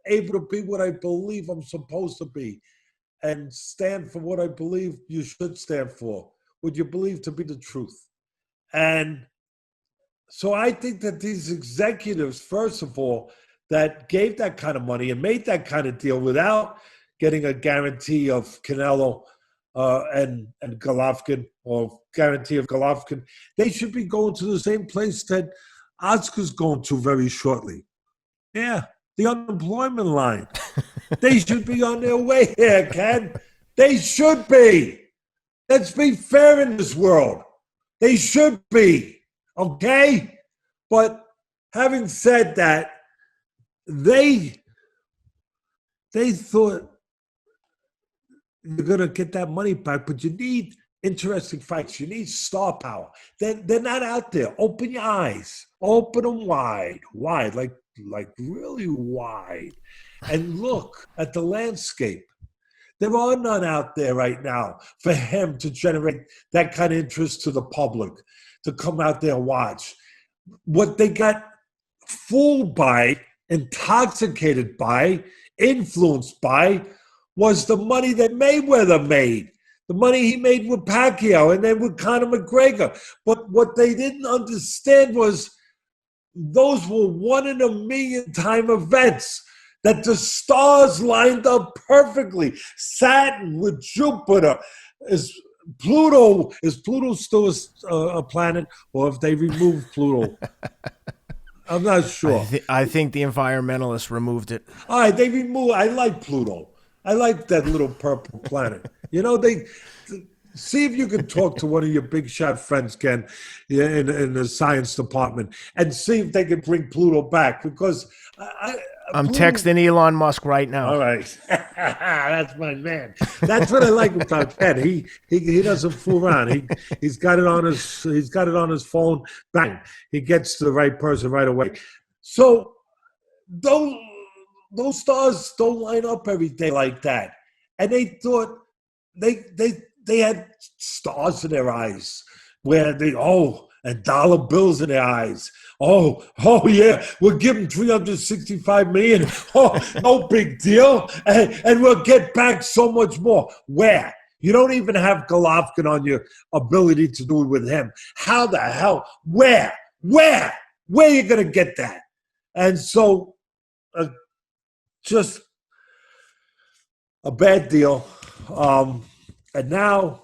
able to be what I believe I'm supposed to be and stand for what I believe you should stand for, what you believe to be the truth. And so I think that these executives, first of all, that gave that kind of money and made that kind of deal without getting a guarantee of Canelo and Golovkin, or guarantee of Golovkin, they should be going to the same place that Oscar's going to very shortly. Yeah, the unemployment line. They should be on their way here, Ken. They should be. Let's be fair in this world. They should be, okay? But having said that, they thought you're going to get that money back, but you need interesting fights. You need star power. They're not out there. Open your eyes. Open them wide, like really wide. And look at the landscape. There are none out there right now for him to generate that kind of interest to the public, to come out there and watch. What they got fooled by, intoxicated by, influenced by, was the money that Mayweather made, the money he made with Pacquiao and then with Conor McGregor. But what they didn't understand was those were 1 in a million time events, that the stars lined up perfectly. Saturn with Jupiter. Is Pluto still a planet, or if they removed Pluto? I'm not sure. I think the environmentalists removed it. All right, they removed. I like Pluto. I like that little purple planet. You know, they see if you can talk to one of your big shot friends, Ken, in the science department, and see if they can bring Pluto back. Because I'm texting Elon Musk right now. All right. That's my man. That's what I like about Ken. He doesn't fool around. He's got it on his phone. Bang. He gets to the right person right away. So those stars don't line up every day like that. And they thought they had stars in their eyes where and dollar bills in their eyes. Oh yeah, we'll give them $365 million. Oh, no big deal. And we'll get back so much more. Where? You don't even have Golovkin on your ability to do it with him. How the hell? Where are you going to get that? And so just a bad deal. And now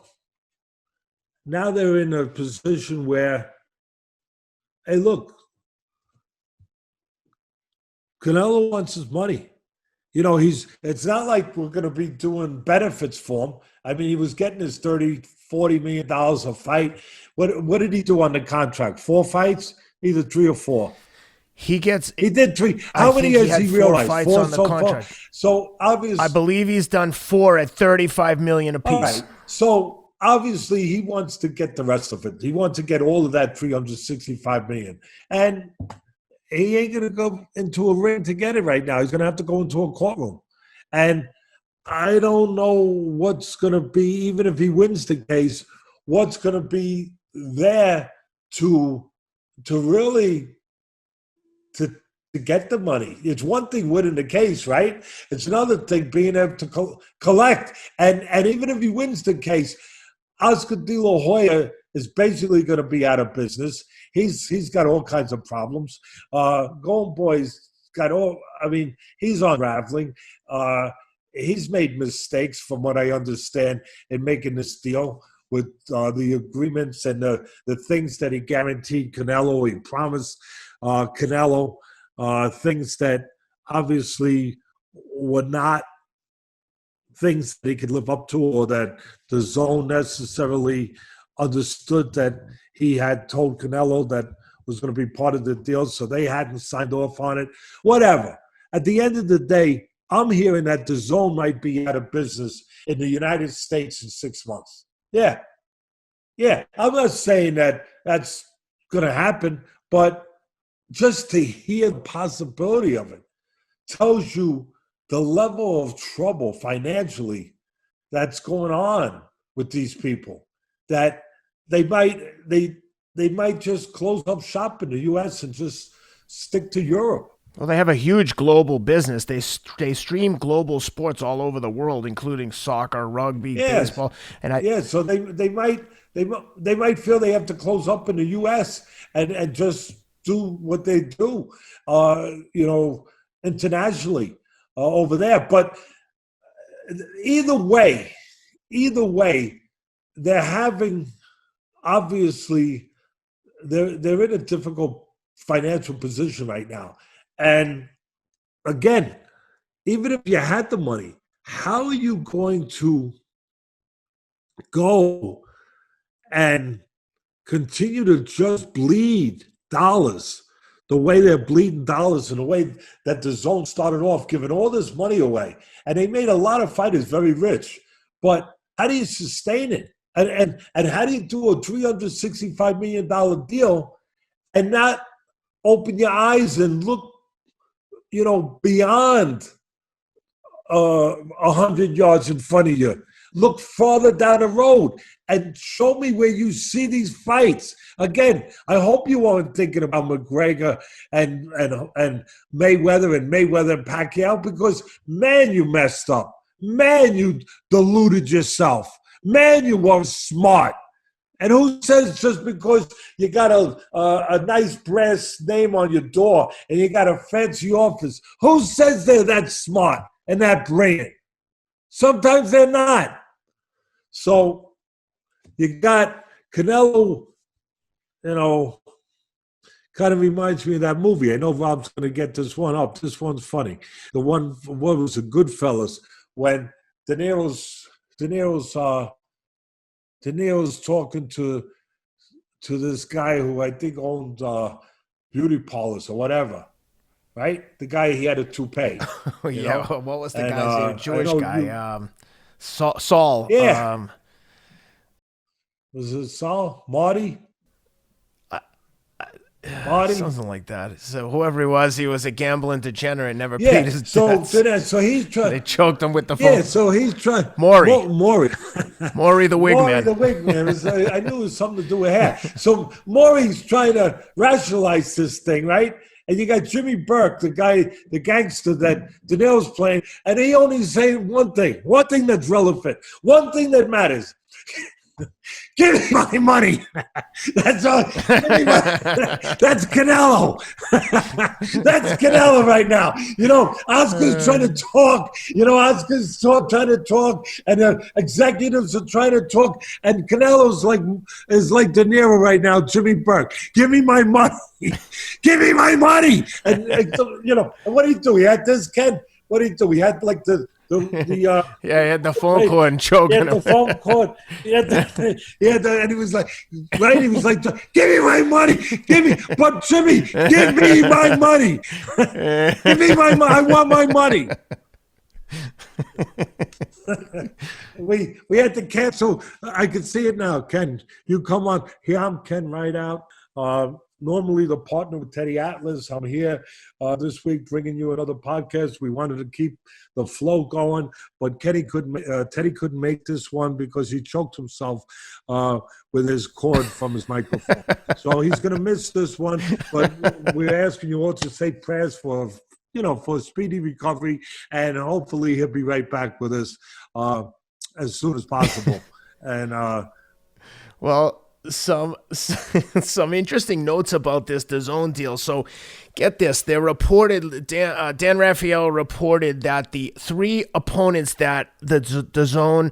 they're in a position where, hey, look, Canelo wants his money. It's not like we're going to be doing benefits for him. I mean, he was getting his $30-40 million a fight. What did he do on the contract? 4 fights? Either 3 or 4. He did 3. How many has he realized? 4 fights on the contract. Far. So obviously, I believe he's done 4 at $35 million apiece. All right. So obviously, he wants to get the rest of it. He wants to get all of that $365 million, and he ain't gonna go into a ring to get it right now. He's gonna have to go into a courtroom, and I don't know what's gonna be. Even if he wins the case, what's gonna be there to really to get the money. It's one thing winning the case, right? It's another thing being able to collect. And even if he wins the case, Oscar De La Hoya is basically going to be out of business. He's got all kinds of problems. Golden Boy's got he's unraveling. He's made mistakes, from what I understand, in making this deal with the agreements and the things that he guaranteed Canelo. He promised Canelo things that obviously were not things that he could live up to, or that the DAZN necessarily understood that he had told Canelo that was going to be part of the deal, so they hadn't signed off on it. Whatever. At the end of the day, I'm hearing that the DAZN might be out of business in the United States in 6 months. Yeah. I'm not saying that that's going to happen, but just to hear the possibility of it tells you the level of trouble financially that's going on with these people, that they might just close up shop in the U.S. and just stick to Europe. Well, they have a huge global business. They stream global sports all over the world, including soccer, rugby, baseball, and so they might feel they have to close up in the U.S. and just do what they do, internationally over there. But either way, they're having, obviously, they're in a difficult financial position right now. And again, even if you had the money, how are you going to go and continue to just bleed dollars the way they're bleeding dollars, and the way that the DAZN started off giving all this money away? And they made a lot of fighters very rich. But how do you sustain it? And how do you do a $365 million deal and not open your eyes and look, beyond 100 yards in front of you? Look farther down the road and show me where you see these fights. Again, I hope you weren't thinking about McGregor and Mayweather and Pacquiao, because, man, you messed up. Man, you deluded yourself. Man, you weren't smart. And who says just because you got a nice brass name on your door and you got a fancy office, who says they're that smart and that brilliant? Sometimes they're not. So you got Canelo, kind of reminds me of that movie. I know Rob's going to get this one up. This one's funny. The one, what was a Goodfellas, when De Niro's talking to this guy who I think owned beauty parlors or whatever, right? The guy, he had a toupee, Oh, you yeah. know? What was the And guy's name? I Jewish know guy. you, Saul. yeah, was it Saul? Marty? Marty? Something like that. So whoever he was a gambling degenerate, never paid Yeah, his so debts. so he's trying. They choked him with the Yeah, phone. so he's trying. Maury. Maury, Maury the Maury wigman. the wigman. I knew it was something to do with hair. So Maury's trying to rationalize this thing, right? And you got Jimmy Burke, the guy, the gangster that Daniel's playing, and he only saying one thing that's relevant, one thing that matters. Give me my money. That's all. That's Canelo. That's Canelo right now. Oscar's trying to talk. Trying to talk, and the executives are trying to talk. And Canelo's is like De Niro right now. Jimmy Burke, give me my money. Give me my money. And what do you do? He had this, Ken. What did he do? He had like the yeah, he had the phone cord and choking him. He had the phone cord. And he was like, right? He was like, give me my money. But Jimmy, give me my money. Give me my money. I want my money. We had to cancel. I can see it now, Ken. You come on. Here, I'm Ken Rideout. Normally the partner with Teddy Atlas. I'm here this week bringing you another podcast. We wanted to keep the flow going, but Teddy couldn't make this one because he choked himself with his cord from his microphone. So he's going to miss this one, but we're asking you all to say prayers for a speedy recovery, and hopefully he'll be right back with us as soon as possible. And well, some interesting notes about this DAZN deal. So get this, they reported, Dan Raphael reported that the 3 opponents that the DAZN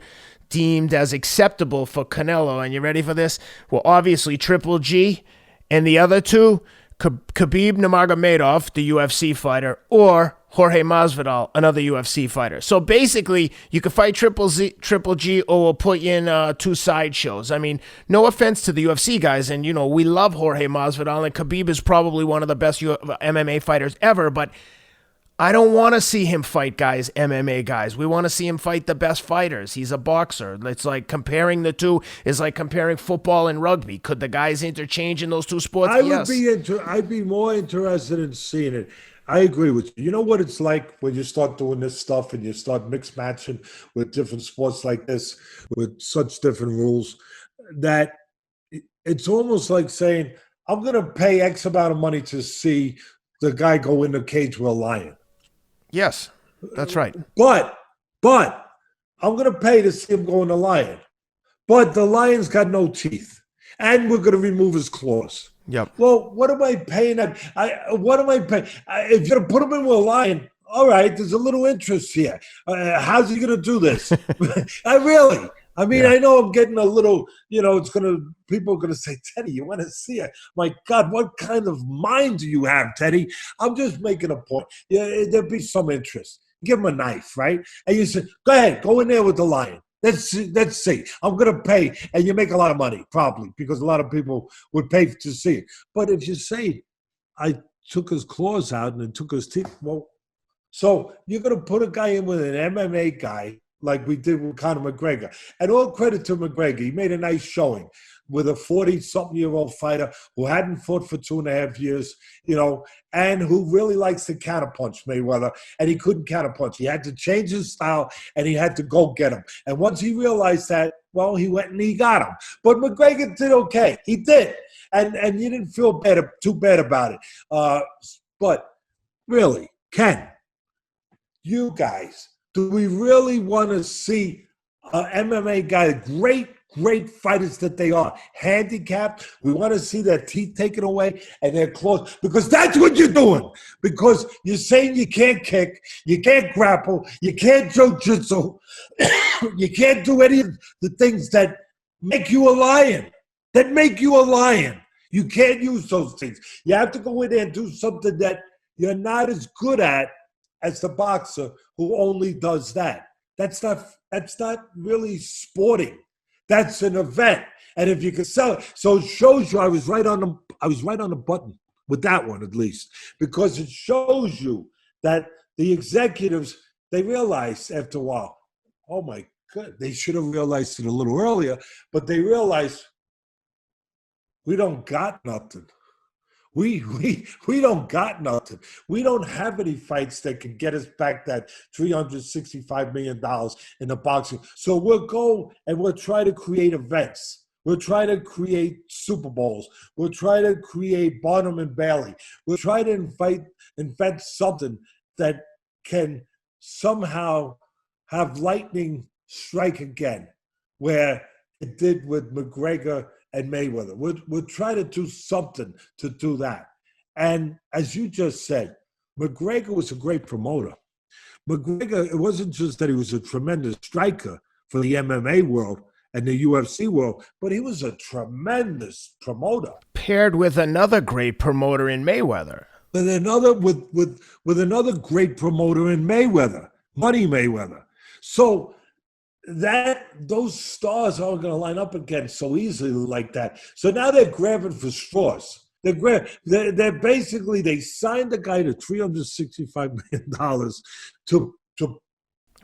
deemed as acceptable for Canelo, and you ready for this, were obviously Triple G, and the other 2, Khabib Nurmagomedov, the UFC fighter, or Jorge Masvidal, another UFC fighter. So basically, you could fight Triple G, or we'll put you in 2 sideshows. I mean, no offense to the UFC guys, and we love Jorge Masvidal, and Khabib is probably one of the best MMA fighters ever, but I don't want to see him fight MMA guys. We want to see him fight the best fighters. He's a boxer. It's like comparing the two is like comparing football and rugby. Could the guys interchange in those 2 sports? Yes. I'd be more interested in seeing it. I agree with you. You know what it's like when you start doing this stuff and you start mix matching with different sports like this with such different rules, that it's almost like saying, I'm going to pay X amount of money to see the guy go in the cage with a lion. Yes, that's right. But I'm going to pay to see him go in the lion. But the lion's got no teeth. And we're going to remove his claws. Yep. Well, what am I paying? What am I paying? If you're going to put him in with a lion, all right, there's a little interest here. How's he going to do this? I know I'm getting a little, people are going to say, Teddy, you want to see it? My God, what kind of mind do you have, Teddy? I'm just making a point. Yeah, there'll be some interest. Give him a knife, right? And you say, go ahead, go in there with the lion. Let's see. I'm going to pay, and you make a lot of money, probably, because a lot of people would pay to see it. But if you say, I took his claws out and took his teeth, well, so you're going to put a guy in with an MMA guy like we did with Conor McGregor. And all credit to McGregor. He made a nice showing with a 40-something-year-old fighter who hadn't fought for 2.5 years, and who really likes to counterpunch Mayweather, and he couldn't counterpunch. He had to change his style, and he had to go get him. And once he realized that, well, he went and he got him. But McGregor did okay. He did. And you didn't feel too bad about it. But really, Ken, you guys, do we really want to see an MMA guy, great fighters that they are, handicapped? We want to see their teeth taken away and their claws, because that's what you're doing. Because you're saying you can't kick, you can't grapple, you can't jiu-jitsu, you can't do any of the things that make you a lion. You can't use those things. You have to go in there and do something that you're not as good at as the boxer who only does that. That's not really sporting. That's an event. And if you can sell it, so it shows you I was right on the button. with that one at least, because it shows you that the executives, they realize after a while, oh my God, they should have realized it a little earlier, but they realized we don't got nothing. We don't got nothing. We don't have any fights that can get us back that $365 million in the boxing. So we'll go and we'll try to create events. We'll try to create Super Bowls. We'll try to create Barnum and Bailey. We'll try to invent something that can somehow have lightning strike again, where it did with McGregor and Mayweather. We'll try to do something to do that. And as you just said, McGregor was a great promoter. McGregor, it wasn't just that he was a tremendous striker for the MMA world and the UFC world, but he was a tremendous promoter. Paired with another great promoter in Mayweather. With another great promoter in Mayweather, Money Mayweather. So those stars aren't going to line up again so easily like that. So now they're grabbing for straws. They're basically, they signed the guy to $365 million to.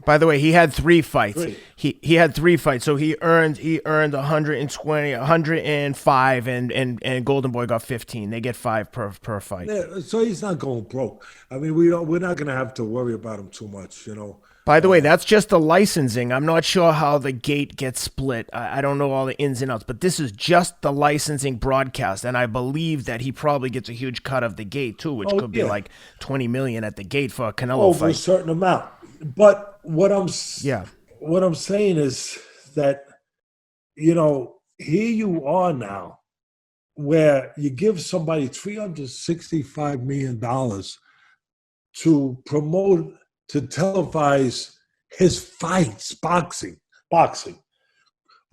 By the way, he had 3 fights. He had 3 fights, so he earned 120, 105, and Golden Boy got 15. They get 5 per fight. Yeah, so he's not going broke. I mean, we're not going to have to worry about him too much, you know. By the way, that's just the licensing. I'm not sure how the gate gets split. I don't know all the ins and outs, but this is just the licensing broadcast, and I believe that he probably gets a huge cut of the gate too, which could be like $20 million at the gate for a Canelo fight. Over a certain amount. But what I'm saying is that, you know, here you are now, where you give somebody $365 million to promote, to televise his fights, boxing.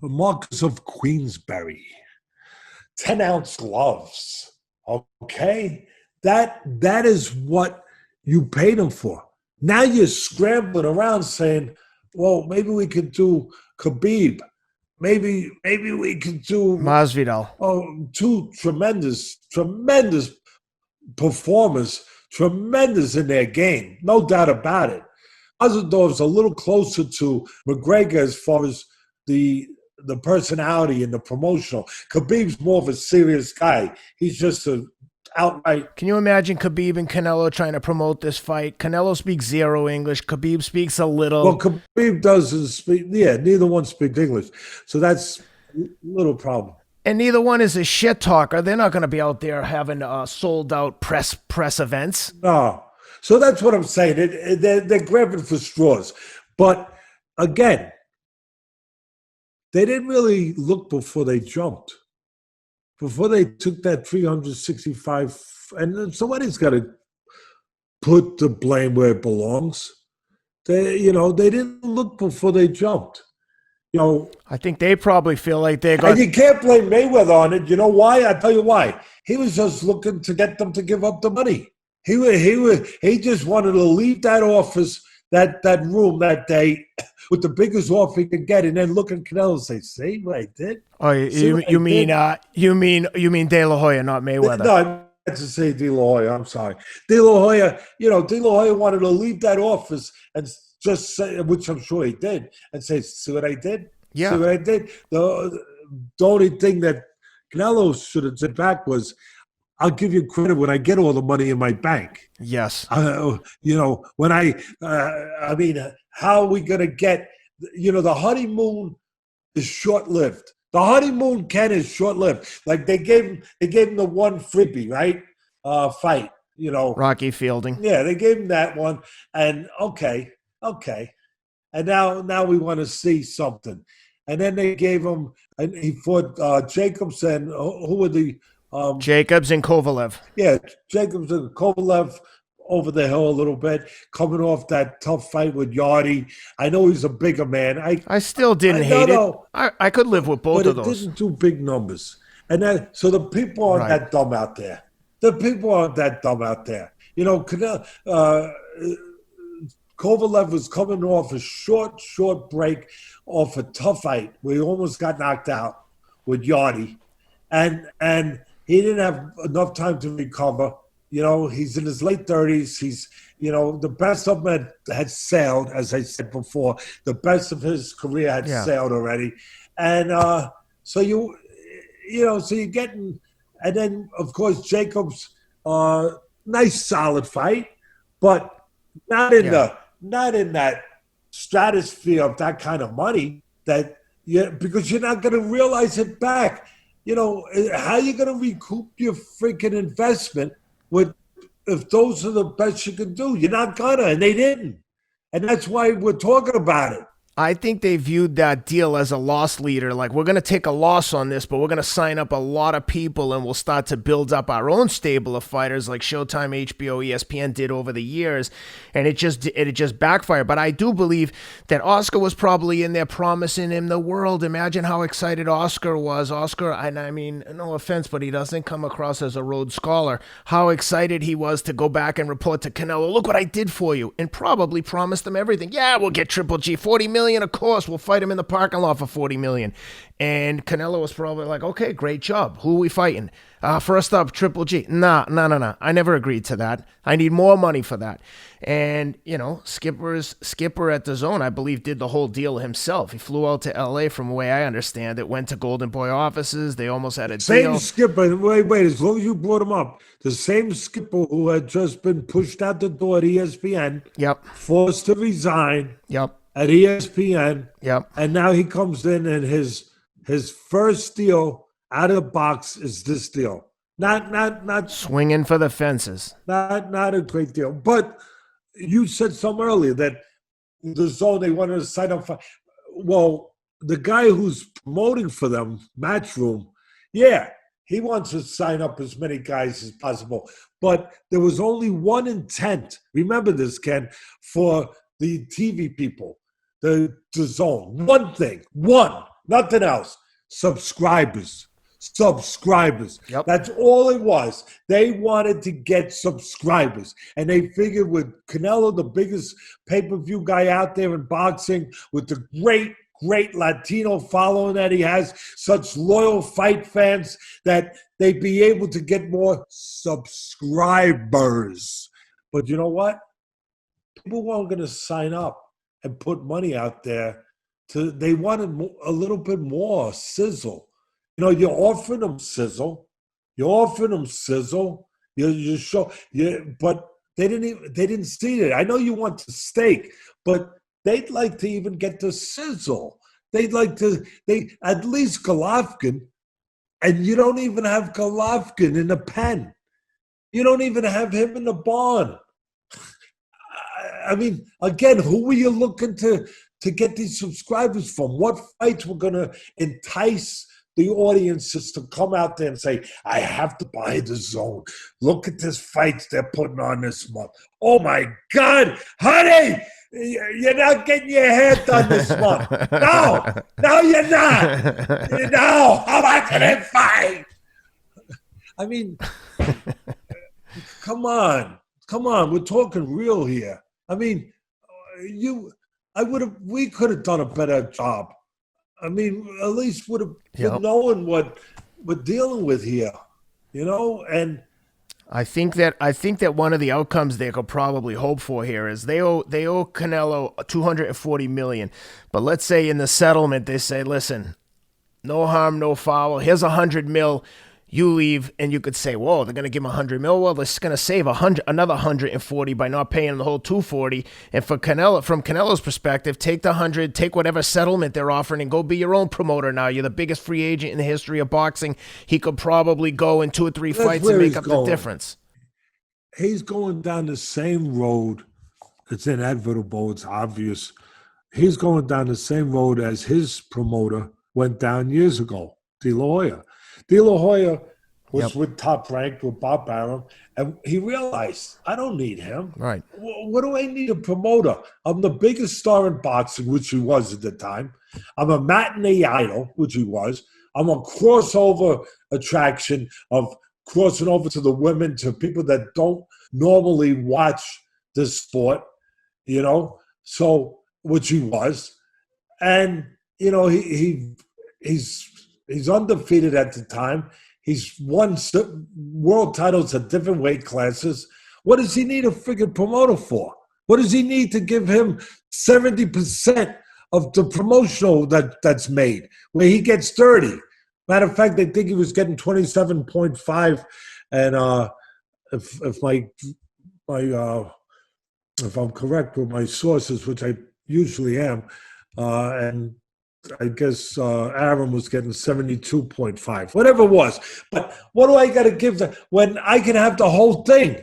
Marcus of Queensberry, 10-ounce gloves. Okay, that is what you paid him for. Now you're scrambling around saying, well, maybe we could do Khabib. Maybe we could do Masvidal. Oh, 2 tremendous performers, tremendous in their game, no doubt about it. Masvidal's a little closer to McGregor as far as the personality and the promotional. Khabib's more of a serious guy. He's just a outright. Can you imagine Khabib and Canelo trying to promote this fight? Canelo speaks 0 English. Khabib speaks a little. Well, Khabib doesn't speak. Yeah, neither one speaks English, so that's a little problem. And neither one is a shit talker. They're not going to be out there having sold out press events. No, so that's what I'm saying. They're grabbing for straws, but again, they didn't really look before they jumped. Before they took that 365, and somebody's got to put the blame where it belongs. They didn't look before they jumped. You know, I think they probably feel like they got. And you can't blame Mayweather on it. You know why? I'll tell you why. He was just looking to get them to give up the money. He just wanted to leave that office, that room that day, with the biggest offer he could get, and then look at Canelo and say, "See what I did." Oh, you mean De La Hoya, not Mayweather? No, I meant to say De La Hoya. I'm sorry, De La Hoya. You know, De La Hoya wanted to leave that office and just say, which I'm sure he did, and say, "See what I did? Yeah. See what I did." The only thing that Canelo should have said back was, "I'll give you credit when I get all the money in my bank." Yes. When I mean, how are we going to get, the honeymoon is short-lived. The honeymoon, Ken, is short-lived. Like they gave him the one freebie, right? Fight, Rocky Fielding. Yeah, they gave him that one. And okay. And now we want to see something. And then they gave him, and he fought Jacobs and who were the Jacobs and Kovalev. Yeah, Jacobs and Kovalev over the hill a little bit, coming off that tough fight with Yardy. I know he's a bigger man. I still didn't hate it. I could live with both of those. But it didn't do big numbers. And so the people aren't that dumb out there. Kovalev was coming off a short break off a tough fight where he almost got knocked out with Yardy. And he didn't have enough time to recover. You know, he's in his late 30s. He's, you know, the best of him had sailed, as I said before. The best of his career had sailed already. And so so you're getting, and then, of course, Jacobs, nice, solid fight, but not in that stratosphere of that kind of money because you're not going to realize it back. You know, how are you going to recoup your freaking investment if those are the best you can do? You're not gonna, and they didn't. And that's why we're talking about it. I think they viewed that deal as a loss leader. Like, we're going to take a loss on this, but we're going to sign up a lot of people and we'll start to build up our own stable of fighters like Showtime, HBO, ESPN did over the years. And it just backfired. But I do believe that Oscar was probably in there promising him the world. Imagine how excited Oscar was. Oscar, and I mean, no offense, but he doesn't come across as a Rhodes Scholar. How excited he was to go back and report to Canelo, look what I did for you. And probably promised him everything. Yeah, we'll get Triple G, 40 million. Of course, we'll fight him in the parking lot for 40 million. And Canelo was probably like, okay, great job. Who are we fighting? First up, Triple G. Nah. I never agreed to that. I need more money for that. And, you know, Skipper at DAZN, I believe, did the whole deal himself. He flew out to LA from the way I understand it, went to Golden Boy offices. They almost had a deal. Same Skipper, wait, as long as you brought him up, the same Skipper who had just been pushed out the door at ESPN, forced to resign. At ESPN, and now he comes in and his first deal out of the box is this deal. Not swinging for the fences. Not a great deal. But you said some earlier that the zone they wanted to sign up for. Well, the guy who's promoting for them, Matchroom, he wants to sign up as many guys as possible. But there was only one intent. Remember this, Ken, for the TV people. The zone. One thing. Nothing else. Subscribers. That's all it was. They wanted to get subscribers. And they figured with Canelo, the biggest pay-per-view guy out there in boxing, with the great Latino following that he has, such loyal fight fans, that they'd be able to get more subscribers. But you know what? People weren't going to sign up and put money out there. They wanted a little bit more sizzle. You know, you're offering them sizzle. You show. But they didn't see it. I know you want the steak, but they'd like to even get the sizzle. At least Golovkin, and you don't even have Golovkin in the pen. You don't even have him in the barn. I mean, again, who were you looking to get these subscribers from? What fights were going to entice the audiences to come out there and say, I have to buy the zone. Look at this fights they're putting on this month. Oh, my God, honey, you're not getting your hair done this month. No, you're not. No, how am I going to fight? I mean, come on, we're talking real here. I mean, we could have done a better job. I mean, at least would have been knowing what we're dealing with here, you know? And I think that one of the outcomes they could probably hope for here is they owe Canelo $240 million. But let's say in the settlement they say, listen, no harm, no foul. Here's $100 million. You leave, and you could say, whoa, they're going to give him $100 million. Well, they're going to save another 140 by not paying him the whole 240. And for Canelo, from Canelo's perspective, take the 100, take whatever settlement they're offering, and go be your own promoter now. You're the biggest free agent in the history of boxing. He could probably go in 2 or 3 fights and make up the difference. He's going down the same road. It's inevitable. It's obvious. He's going down the same road as his promoter went down years ago, De La Hoya. De La Hoya was with Top Rank, with Bob Arum, and he realized, I don't need him. Right. What do I need a promoter? I'm the biggest star in boxing, which he was at the time. I'm a matinee idol, which he was. I'm a crossover attraction of crossing over to the women, to people that don't normally watch this sport, you know, so, which he was. And, you know, he's undefeated at the time. He's won world titles at different weight classes. What does he need a freaking promoter for? What does he need to give him 70% of the promotional that's made, where he gets 30? Matter of fact, they think he was getting 27.5. And if I'm correct with my sources, which I usually am, and I guess Aaron was getting 72.5, whatever it was. But what do I got to give them when I can have the whole thing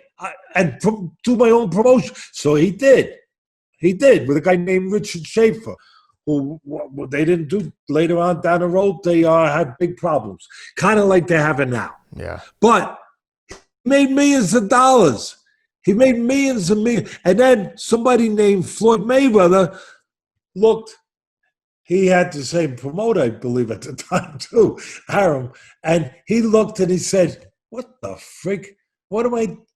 and do my own promotion? So he did. He did with a guy named Richard Schaefer, who they didn't do later on down the road. They had big problems, kind of like they're having now. Yeah. But he made millions of dollars. He made millions and millions. And then somebody named Floyd Mayweather looked. He had the same promoter, I believe, at the time, too, Aram. And he looked and he said, what the frick?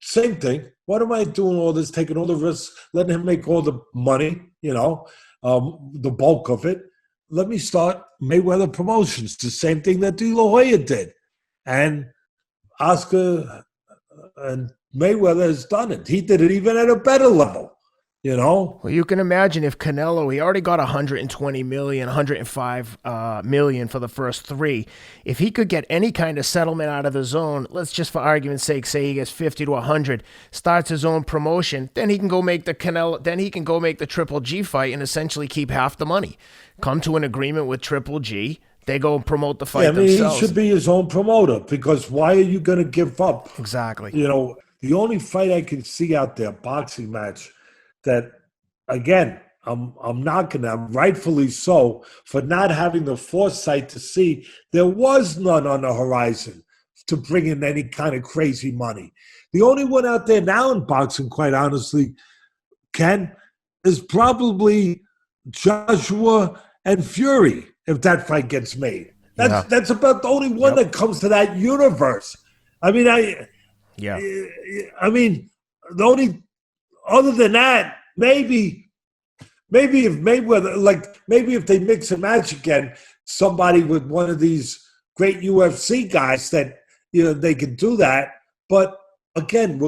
Same thing. What am I doing all this, taking all the risks, letting him make all the money, the bulk of it? Let me start Mayweather Promotions, the same thing that De La Hoya did. And Oscar and Mayweather has done it. He did it even at a better level. Well, you can imagine if Canelo, he already got 120 million, 105 million for the first 3. If he could get any kind of settlement out of the zone, let's just for argument's sake say he gets 50 to 100, starts his own promotion, then he can go make the Triple G fight and essentially keep half the money. Come to an agreement with Triple G. They go and promote the fight themselves. He should be his own promoter, because why are you going to give up? Exactly. The only fight I can see out there, boxing match, that, again, I'm knocking them, rightfully so, for not having the foresight to see there was none on the horizon to bring in any kind of crazy money. The only one out there now in boxing, quite honestly, Ken, is probably Joshua and Fury, if that fight gets made. That's about the only one that comes to that universe. The only... Other than that, maybe if Mayweather, maybe if they mix and match again, somebody with one of these great UFC guys that, they can do that. But again,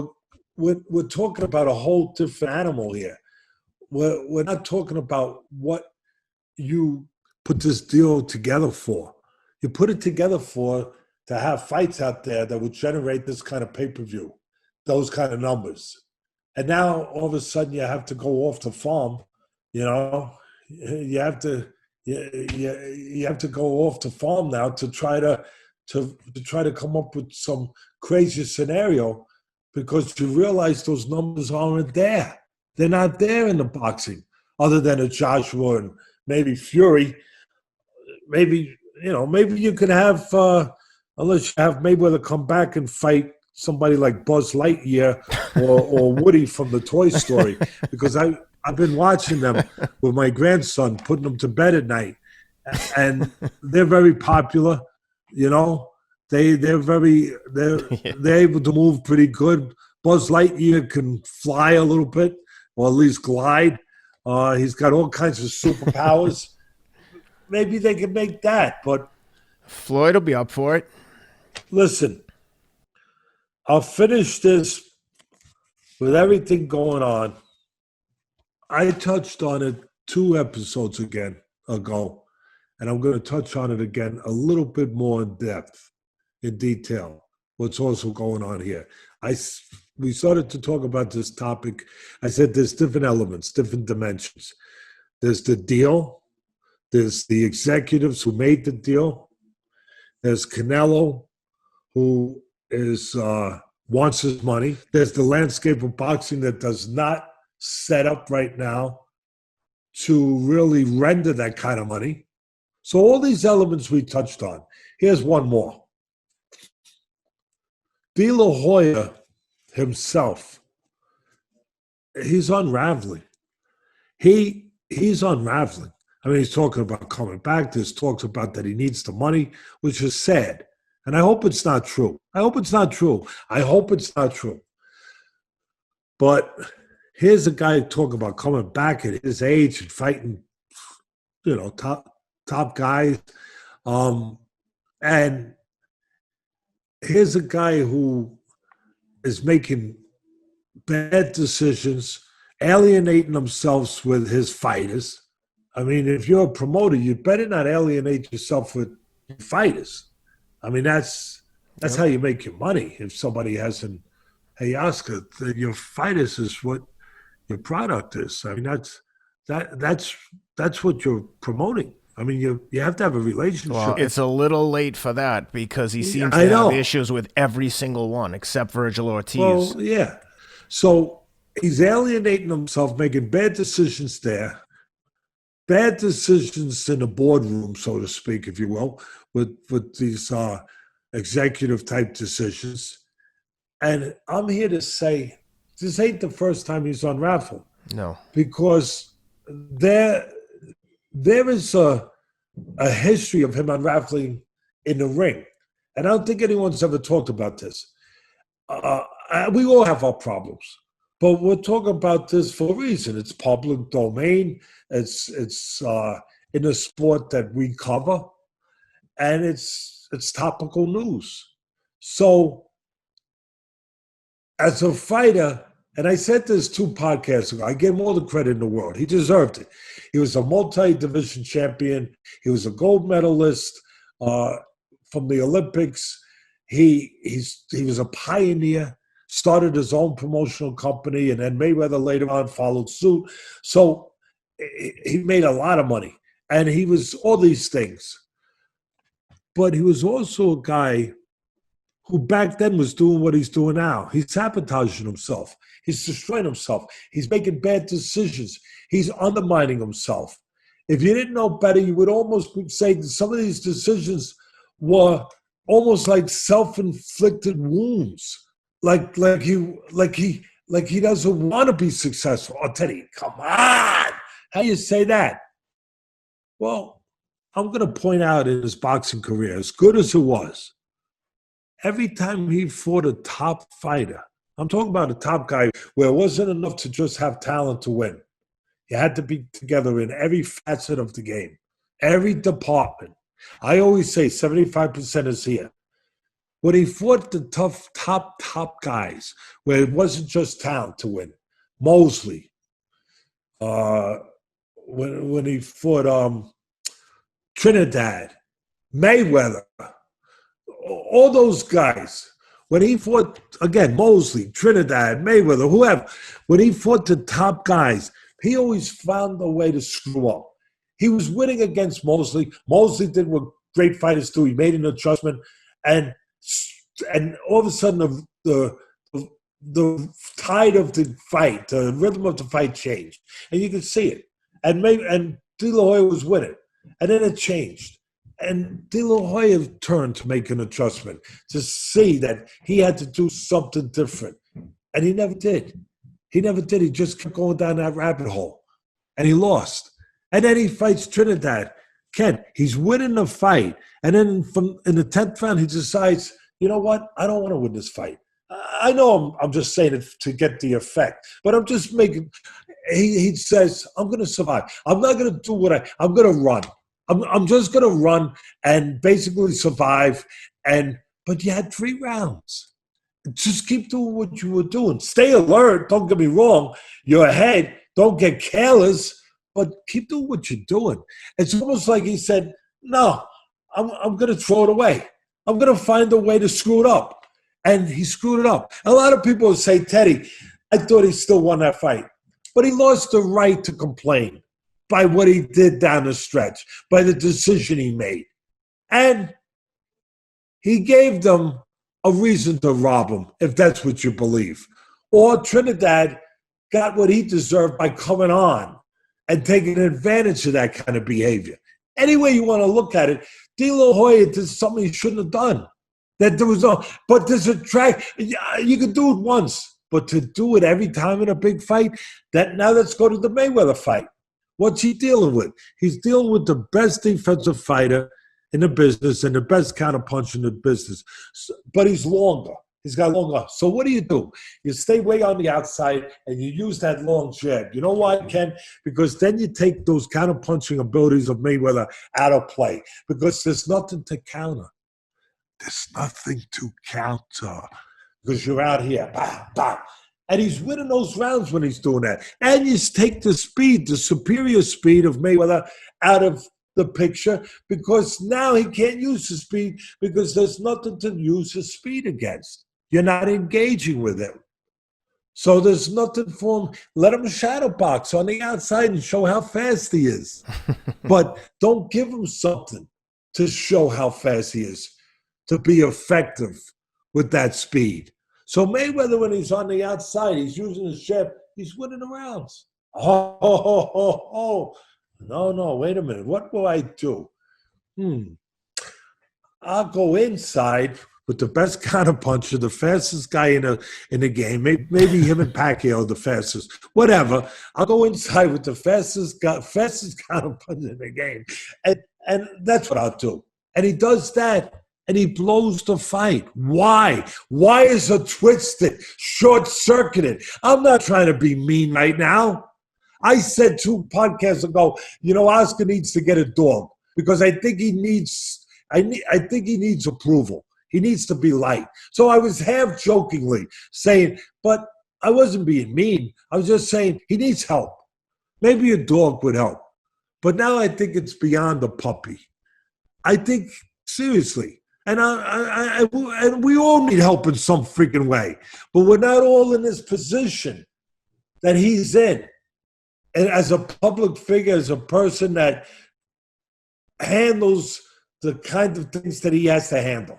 we're talking about a whole different animal here. We're not talking about what you put this deal together for. You put it together to have fights out there that would generate this kind of pay-per-view, those kind of numbers. And now all of a sudden you have to go off the farm, you have to go off the farm now to try to come up with some crazy scenario, because you realize those numbers aren't there. They're not there in the boxing, other than a Joshua and maybe Fury. Maybe you could have, unless you have Mayweather come back and fight somebody like Buzz Lightyear or Woody from the Toy Story, because I've been watching them with my grandson, putting them to bed at night, and they're very popular. They're able to move pretty good. Buzz Lightyear can fly a little bit, or at least glide. He's got all kinds of superpowers. Maybe they can make that, but Floyd will be up for it. Listen, I'll finish this with everything going on. I touched on it 2 episodes ago, and I'm going to touch on it again a little bit more in depth, in detail, what's also going on here. We started to talk about this topic. I said there's different elements, different dimensions. There's the deal. There's the executives who made the deal. There's Canelo, who wants his money. There's the landscape of boxing that does not set up right now to really render that kind of money. So all these elements we touched on. Here's one more. De La Hoya himself, he's unraveling. He's unraveling. I mean, he's talking about coming back. There's talks about that he needs the money, which is sad. And I hope it's not true. But here's a guy talking about coming back at his age and fighting, top guys. And here's a guy who is making bad decisions, alienating themselves with his fighters. I mean, if you're a promoter, you better not alienate yourself with fighters. I mean, that's Yep. how you make your money. If somebody has an, hey, Oscar, your fighters is what your product is. I mean, that's what you're promoting. I mean, you have to have a Well, relationship. it's a little late for that because he seems I to have know. issues with every single one except Virgil Ortiz. Well, yeah. So he's alienating himself, making bad decisions there, bad decisions in the boardroom, so to speak, if you will, with these executive type decisions. And I'm here to say this ain't the first time he's unraveled, No. because there is a history of him unraveling in the ring. And I don't think anyone's ever talked about this. We all have our problems, but we're talking about this for a reason. It's public domain. It's in a sport that we cover, and it's topical news. So, as a fighter, and I said this 2 podcasts ago, I gave him all the credit in the world. He deserved it. He was a multi-division champion. He was a gold medalist from the Olympics. He was a pioneer, started his own promotional company, and then Mayweather later on followed suit. So he made a lot of money, and he was all these things. But he was also a guy who back then was doing what he's doing now. He's sabotaging himself. He's destroying himself. He's making bad decisions. He's undermining himself. If you didn't know better, you would almost say that some of these decisions were almost like self-inflicted wounds. Like he doesn't want to be successful. Oh, Teddy, come on. How you say that? Well, I'm going to point out in his boxing career, as good as it was, every time he fought a top fighter, I'm talking about a top guy where it wasn't enough to just have talent to win. You had to be together in every facet of the game, every department. I always say 75% is here. When he fought the tough top guys, where it wasn't just talent to win, Mosley, when he fought Trinidad, Mayweather, all those guys, when he fought, again, Mosley, Trinidad, Mayweather, whoever, when he fought the top guys, he always found a way to screw up. He was winning against Mosley. Mosley did what great fighters do. He made an adjustment, and all of a sudden the tide of the fight, the rhythm of the fight changed, and you could see it. And De La Hoya was winning, and then it changed. And De La Hoya turned to make an adjustment, to see that he had to do something different. And he never did. He never did. He just kept going down that rabbit hole. And he lost. And then he fights Trinidad. Ken, he's winning the fight. And then in the 10th round, he decides, you know what? I don't want to win this fight. I know I'm just saying it to get the effect. But I'm just making, he says, I'm going to survive. I'm not going to do I'm going to run. I'm just going to run and basically survive. But you had 3 rounds. Just keep doing what you were doing. Stay alert. Don't get me wrong. You're ahead. Don't get careless. But keep doing what you're doing. It's almost like he said, no, I'm going to throw it away. I'm going to find a way to screw it up. And he screwed it up. A lot of people say, Teddy, I thought he still won that fight. But he lost the right to complain by what he did down the stretch, by the decision he made. And he gave them a reason to rob him, if that's what you believe. Or Trinidad got what he deserved by coming on and taking advantage of that kind of behavior. Any way you want to look at it, De La Hoya did something he shouldn't have done. But there's a track. You could do it once, but to do it every time in a big fight, now let's go to the Mayweather fight. What's he dealing with? He's dealing with the best defensive fighter in the business and the best counterpuncher in the business. But he's longer. He's got longer. So what do? You stay way on the outside and you use that long jab. You know why, Ken? Because then you take those counterpunching abilities of Mayweather out of play because there's nothing to counter. there's nothing to counter because you're out here, bah, bah. And he's winning those rounds when he's doing that. And you take the speed, the superior speed of Mayweather out of the picture because now he can't use the speed because there's nothing to use his speed against. You're not engaging with him. So there's nothing for him. Let him shadow box on the outside and show how fast he is. But don't give him something to show how fast he is, to be effective with that speed. So Mayweather, when he's on the outside, he's using his jab, he's winning the rounds. Oh. No, wait a minute. What will I do? I'll go inside with the best counterpuncher, the fastest guy in the game. Maybe him and Pacquiao are the fastest. Whatever. I'll go inside with the fastest counterpuncher in the game. And that's what I'll do. And he does that. And he blows the fight. Why? Why is it twisted, short-circuited? I'm not trying to be mean right now. I said 2 podcasts ago, Oscar needs to get a dog because I think he needs approval. He needs to be liked. So I was half jokingly saying, but I wasn't being mean. I was just saying he needs help. Maybe a dog would help. But now I think it's beyond a puppy. I think, seriously, and we all need help in some freaking way. But we're not all in this position that he's in. And as a public figure, as a person that handles the kind of things that he has to handle.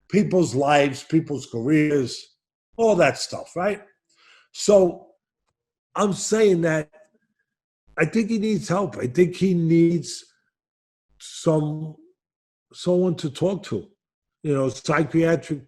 People's lives, people's careers, all that stuff, right? So I'm saying that I think he needs help. I think he needs someone to talk to, psychiatric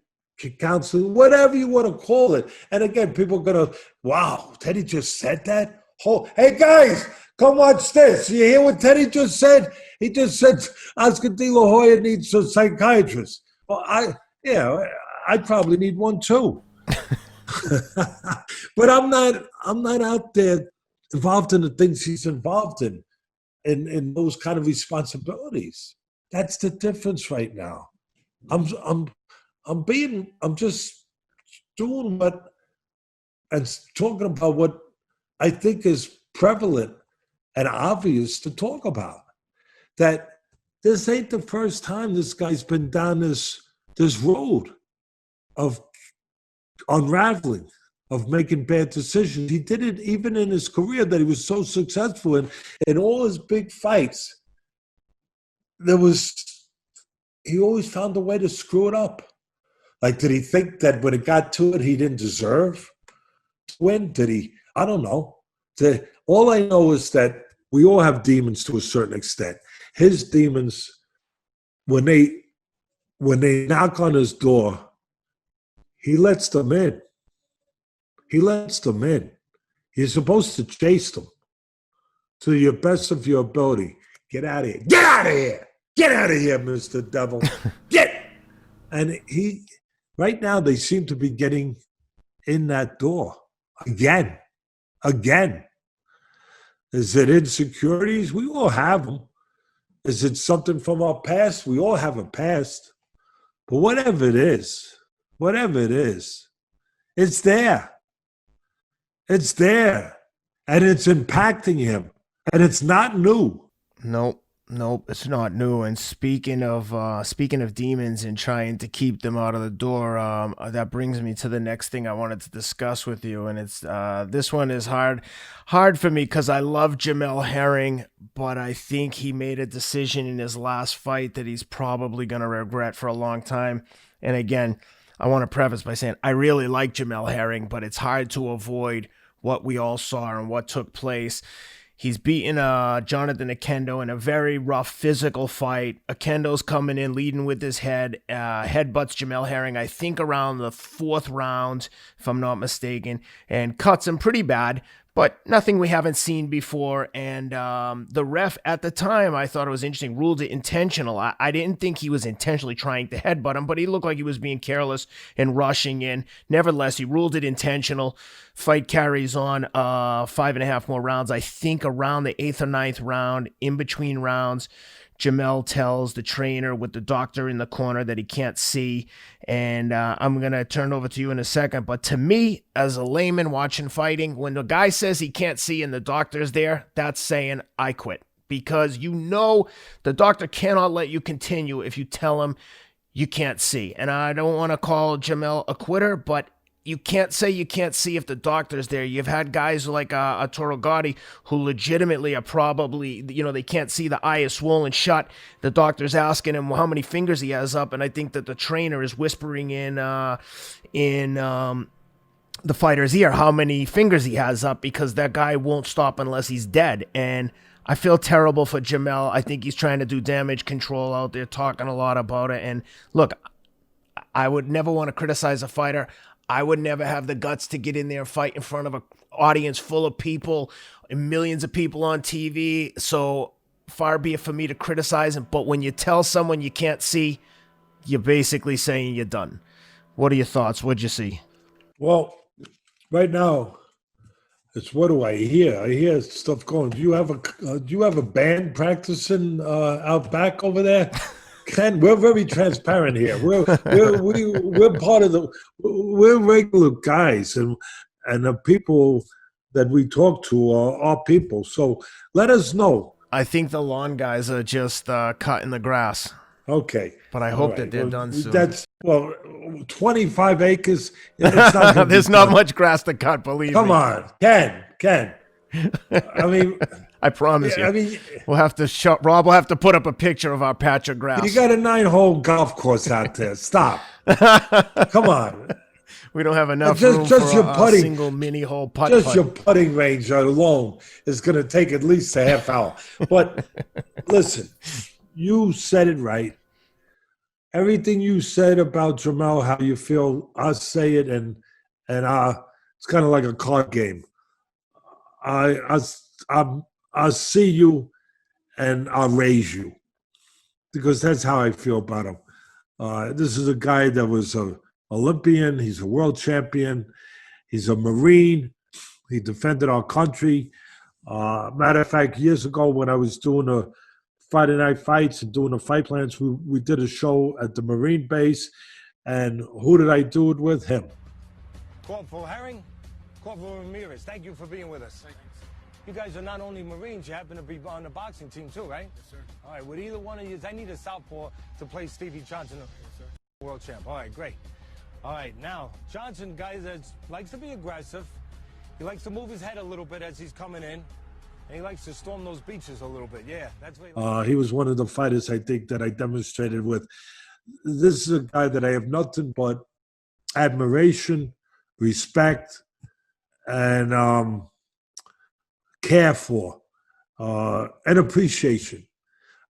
counseling, whatever you want to call it. And again, people are going to, wow, Teddy just said that? Oh, hey, guys, come watch this. You hear what Teddy just said? He just said Oscar De La Hoya needs a psychiatrist. Well, I'd probably need one too. But I'm not out there involved in the things he's involved in those kind of responsibilities. That's the difference right now. I'm just doing what and talking about what I think is prevalent and obvious to talk about. That this ain't the first time this guy's been down this road of unraveling, of making bad decisions. He did it even in his career that he was so successful in all his big fights. He always found a way to screw it up. Like, did he think that when it got to it, he didn't deserve to win? Did he? I don't know. All I know is that we all have demons to a certain extent. His demons, when they knock on his door, he lets them in. He lets them in. You're supposed to chase them to the best of your ability. Get out of here. Get out of here. Get out of here, Mr. Devil. Get. And right now, they seem to be getting in that door again. Is it insecurities? We all have them. Is it something from our past? We all have a past. But whatever it is, it's there. It's there. And it's impacting him. And it's not new. Nope, it's not new. And speaking of demons and trying to keep them out of the door, that brings me to the next thing I wanted to discuss with you. And it's this one is hard for me because I love Jamel Herring, but I think he made a decision in his last fight that he's probably going to regret for a long time. And again, I want to preface by saying I really like Jamel Herring, but it's hard to avoid what we all saw and what took place. He's beaten Jonathan Oquendo in a very rough physical fight. Oquendo's coming in, leading with his head, headbutts Jamel Herring, I think around the 4th round, if I'm not mistaken, and cuts him pretty bad, but nothing we haven't seen before. And the ref at the time, I thought it was interesting, ruled it intentional. I didn't think he was intentionally trying to headbutt him, but he looked like he was being careless and rushing in. Nevertheless, he ruled it intentional. Fight carries on 5.5 more rounds. I think around the 8th or 9th round, in between rounds, Jamel tells the trainer with the doctor in the corner that he can't see. And I'm going to turn over to you in a second. But to me, as a layman watching fighting, when the guy says he can't see and the doctor's there, that's saying I quit. Because you know the doctor cannot let you continue if you tell him you can't see. And I don't want to call Jamel a quitter, but you can't say you can't see if the doctor's there. You've had guys like a Toro Gotti who legitimately are probably, they can't see, the eye is swollen shut. The doctor's asking him how many fingers he has up, and I think that the trainer is whispering in the fighter's ear how many fingers he has up, because that guy won't stop unless he's dead. And I feel terrible for Jamel. I think he's trying to do damage control out there, talking a lot about it. And look, I would never want to criticize a fighter. I would never have the guts to get in there and fight in front of an audience full of people and millions of people on TV. So far be it for me to criticize him. But when you tell someone you can't see, you're basically saying you're done. What are your thoughts? What'd you see? Well, right now, it's what do I hear? I hear stuff going. Do you have a band practicing out back over there? Ken, we're very transparent here. We're part of we're regular guys, and the people that we talk to are our people. So let us know. I think the lawn guys are just cutting the grass. Okay, but I hope that they're done soon. That's 25 acres. It's not There's not much grass to cut. Believe me. Come on, Ken. I mean. I promise you. I mean, we'll have to Rob will have to put up a picture of our patch of grass. You got a 9-hole golf course out there. Stop. Come on. We don't have enough room for a single mini hole putt. Just your putting range alone is going to take at least a half hour. But listen, you said it right. Everything you said about Jermell, how you feel, I'll say it, and it's kind of like a card game. I'll see you and I'll raise you, because that's how I feel about him. This is a guy that was an Olympian. He's a world champion. He's a Marine. He defended our country. Matter of fact, years ago when I was doing the Friday night fights and doing the fight plans, we did a show at the Marine base. And who did I do it with? Him. Corporal Herring, Corporal Ramirez, thank you for being with us. Thank you. You guys are not only Marines, you happen to be on the boxing team too, right? Yes, sir. All right, with either one of you, I need a southpaw to play Stevie Johnson, yes, sir. World champ. All right, great. All right, now, Johnson, guy that likes to be aggressive. He likes to move his head a little bit as he's coming in. And he likes to storm those beaches a little bit. Yeah, that's what he was one of the fighters, I think, that I demonstrated with. This is a guy that I have nothing but admiration, respect, and care for, and appreciation.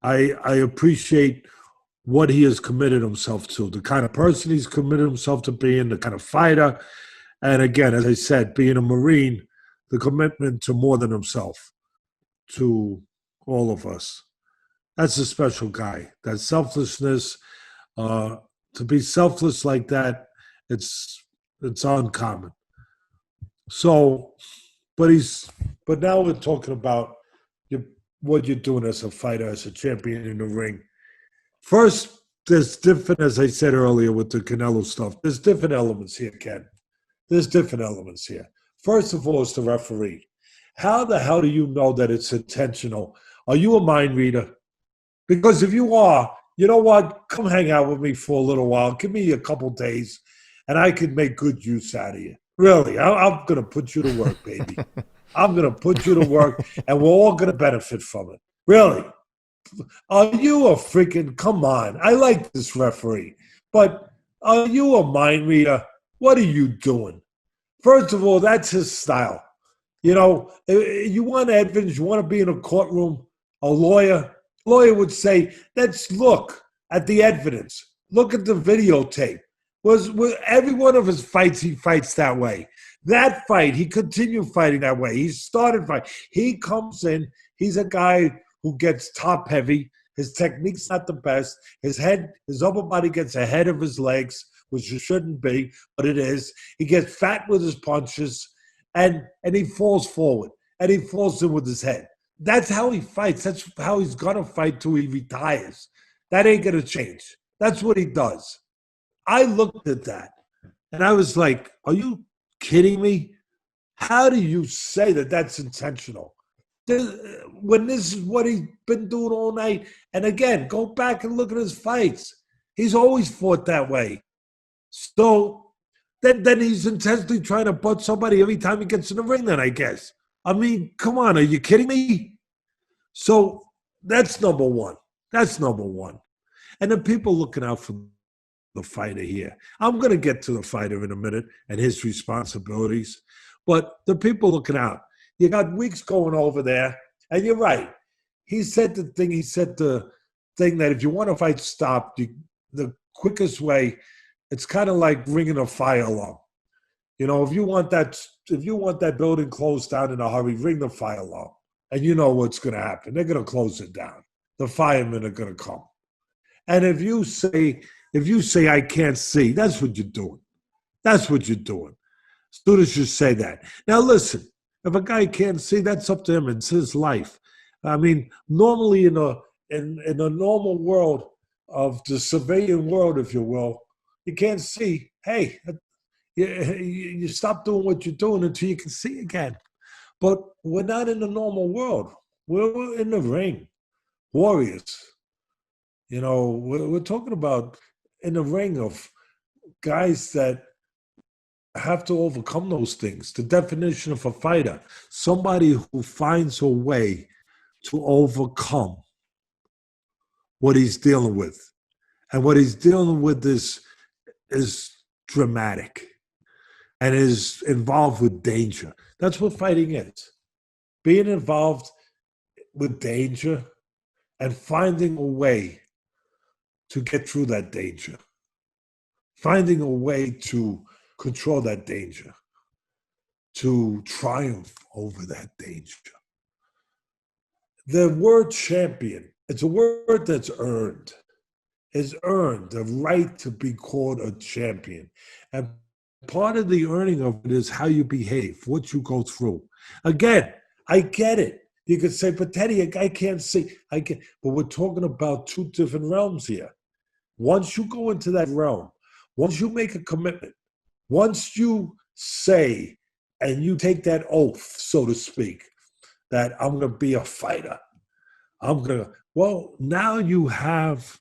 I appreciate what he has committed himself to, the kind of person he's committed himself to being, the kind of fighter. And again, as I said, being a Marine, the commitment to more than himself, to all of us. That's a special guy. That selflessness, to be selfless like that, it's uncommon. So, but now we're talking about what you're doing as a fighter, as a champion in the ring. First, there's different, as I said earlier with the Canelo stuff, there's different elements here, Ken. There's different elements here. First of all, it's the referee. How the hell do you know that it's intentional? Are you a mind reader? Because if you are, you know what? Come hang out with me for a little while. Give me a couple days, and I can make good use out of you. Really, I'm going to put you to work, baby. I'm going to put you to work, and we're all going to benefit from it. Really. Are you a freaking, come on. I like this referee, but are you a mind reader? What are you doing? First of all, that's his style. You know, you want Evans, you want to be in a courtroom, a lawyer would say, let's look at the evidence. Look at the videotape. Was every one of his fights, he fights that way. That fight, he continued fighting that way. He started fighting. He comes in, he's a guy who gets top heavy. His technique's not the best. His upper body gets ahead of his legs, which it shouldn't be, but it is. He gets fat with his punches, and he falls forward, and he falls in with his head. That's how he fights. That's how he's going to fight till he retires. That ain't going to change. That's what he does. I looked at that and I was like, are you kidding me? How do you say that that's intentional? When this is what he's been doing all night. And again, go back and look at his fights. He's always fought that way. So then he's intentionally trying to butt somebody every time he gets in the ring then, I guess. I mean, come on, are you kidding me? So that's number one. That's number one. And then people looking out for the fighter here. I'm going to get to the fighter in a minute and his responsibilities. But the people looking out. You got Weeks going over there, and you're right. He said the thing that if you want to fight stopped, the quickest way, it's kind of like ringing a fire alarm. You know, if you want that building closed down in a hurry, ring the fire alarm. And you know what's going to happen. They're going to close it down. The firemen are going to come. And if you say I can't see, that's what you're doing. That's what you're doing. Students should say that. Now listen, if a guy can't see, that's up to him. It's his life. I mean, normally in a normal world of the civilian world, if you will, you can't see. Hey, you stop doing what you're doing until you can see again. But we're not in the normal world. We're in the ring. Warriors. You know, we're talking about in the ring of guys that have to overcome those things. The definition of a fighter, somebody who finds a way to overcome what he's dealing with. And what he's dealing with is dramatic and is involved with danger. That's what fighting is. Being involved with danger and finding a way to get through that danger. Finding a way to control that danger, to triumph over that danger. The word champion, it's a word that's earned. It's earned the right to be called a champion. And part of the earning of it is how you behave, what you go through. Again, I get it. You could say, but Teddy, I can't see. But we're talking about two different realms here. Once you go into that realm, once you make a commitment, once you say and you take that oath, so to speak, that I'm going to be a fighter, well, now you have